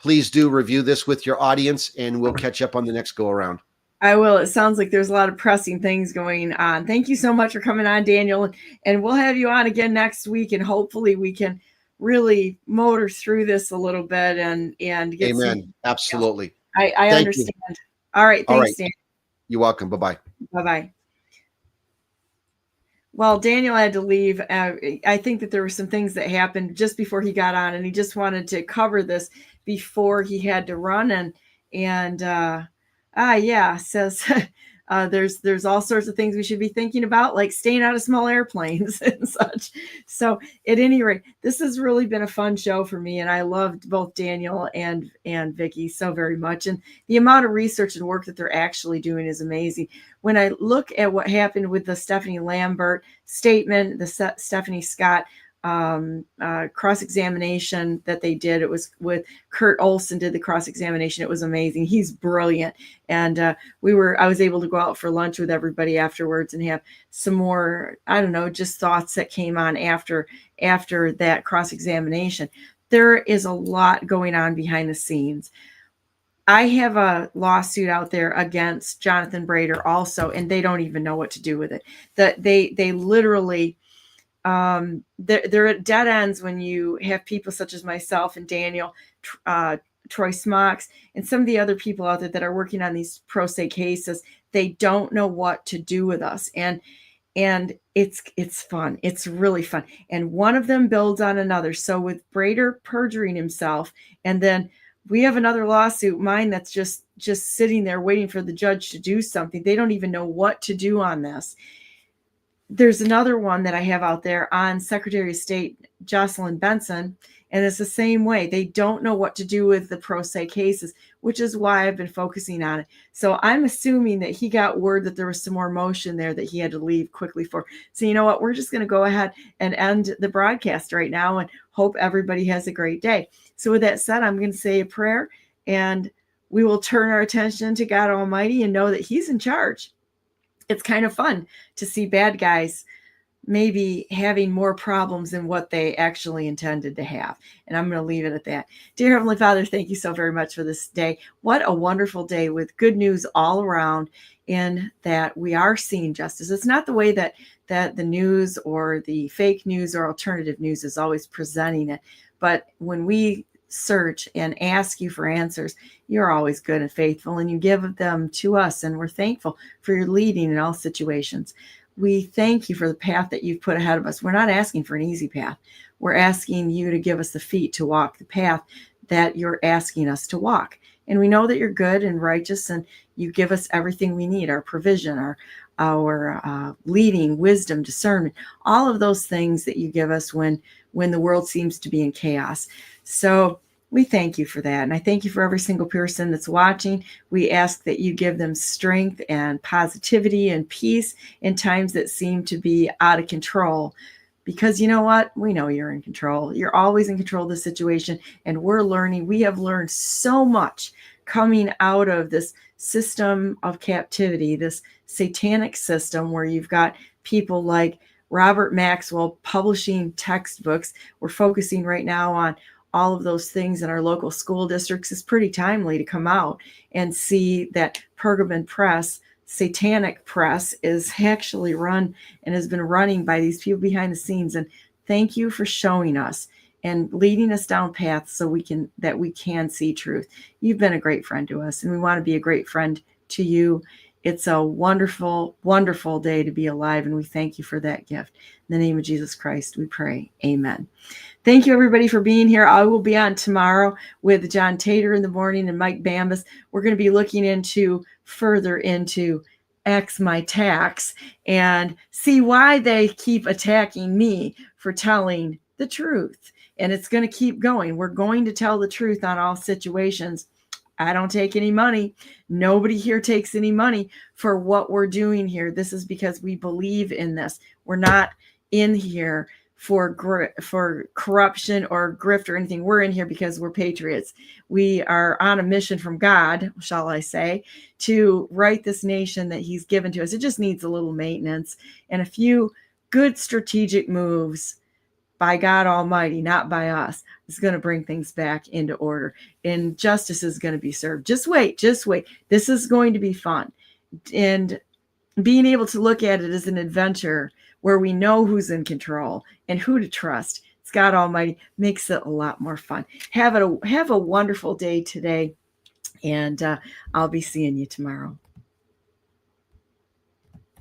please do review this with your audience, and we'll catch up on the next go around. I will. It sounds like there's a lot of pressing things going on. Thank you so much for coming on, Daniel. And we'll have you on again next week, and hopefully we can really motor through this a little bit and get Amen. Absolutely. I understand. You. All right. Thanks, Dan. You're welcome. Bye-bye. Bye-bye. Well, Daniel had to leave. I think that there were some things that happened just before he got on, and he just wanted to cover this before he had to run. Says There's all sorts of things we should be thinking about, like staying out of small airplanes and such. So at any rate, this has really been a fun show for me, and I loved both Daniel and Vicky so very much. And the amount of research and work that they're actually doing is amazing. When I look at what happened with the Stephanie Lambert statement, the Stephanie Scott cross-examination that they did, it was with Kurt Olson did the cross-examination. It was amazing. He's brilliant. And I was able to go out for lunch with everybody afterwards and have some more, I don't know, just thoughts that came on after that cross-examination. There is a lot going on behind the scenes. I have a lawsuit out there against Jonathan Brader also, and they don't even know what to do with it. That they literally, they're at dead ends when you have people such as myself and Daniel, Troy Smocks, and some of the other people out there that are working on these pro se cases. They don't know what to do with us, and it's fun. It's really fun, and one of them builds on another. So with Brader perjuring himself, and then we have another lawsuit, mine, that's just sitting there waiting for the judge to do something. They don't even know what to do on this. There's another one that I have out there on Secretary of State Jocelyn Benson, and it's the same way. They don't know what to do with the pro se cases, which is why I've been focusing on it. So I'm assuming that he got word that there was some more motion there that he had to leave quickly for. So you know what? We're just going to go ahead and end the broadcast right now and hope everybody has a great day. So with that said, I'm going to say a prayer, and we will turn our attention to God Almighty and know that He's in charge. It's kind of fun to see bad guys maybe having more problems than what they actually intended to have. And I'm going to leave it at that. Dear Heavenly Father, thank you so very much for this day. What a wonderful day with good news all around, in that we are seeing justice. It's not the way that the news or the fake news or alternative news is always presenting it. But when we search and ask you for answers, you're always good and faithful, and you give them to us, and we're thankful for your leading in all situations. We thank you for the path that you've put ahead of us. We're not asking for an easy path. We're asking you to give us the feet to walk the path that you're asking us to walk. And we know that you're good and righteous, and you give us everything we need, our provision, our leading, wisdom, discernment, all of those things that you give us when the world seems to be in chaos. So we thank you for that. And I thank you for every single person that's watching. We ask that you give them strength and positivity and peace in times that seem to be out of control. Because you know what? We know you're in control. You're always in control of the situation. And we're learning. We have learned so much coming out of this system of captivity, this satanic system where you've got people like Robert Maxwell publishing textbooks. We're focusing right now on all of those things in our local school districts. It's pretty timely to come out and see that Pergamon Press, satanic press, is actually run and has been running by these people behind the scenes. And thank you for showing us and leading us down paths so we can see truth. You've been a great friend to us, and we want to be a great friend to you. It's a wonderful, wonderful day to be alive, and we thank you for that gift. In the name of Jesus Christ, we pray. Amen. Thank you, everybody, for being here. I will be on tomorrow with John Tater in the morning and Mike Bambas. We're going to be looking further into X My Tax and see why they keep attacking me for telling the truth. And it's going to keep going. We're going to tell the truth on all situations. I don't take any money. Nobody here takes any money for what we're doing here. This is because we believe in this. We're not in here for corruption or grift or anything. We're in here because we're patriots. We are on a mission from God, shall I say, to right this nation that He's given to us. It just needs a little maintenance and a few good strategic moves by God Almighty, not by us. It's going to bring things back into order, and justice is going to be served. Just wait. This is going to be fun. And being able to look at it as an adventure where we know who's in control and who to trust, it's God Almighty, makes it a lot more fun. Have a wonderful day today, and I'll be seeing you tomorrow.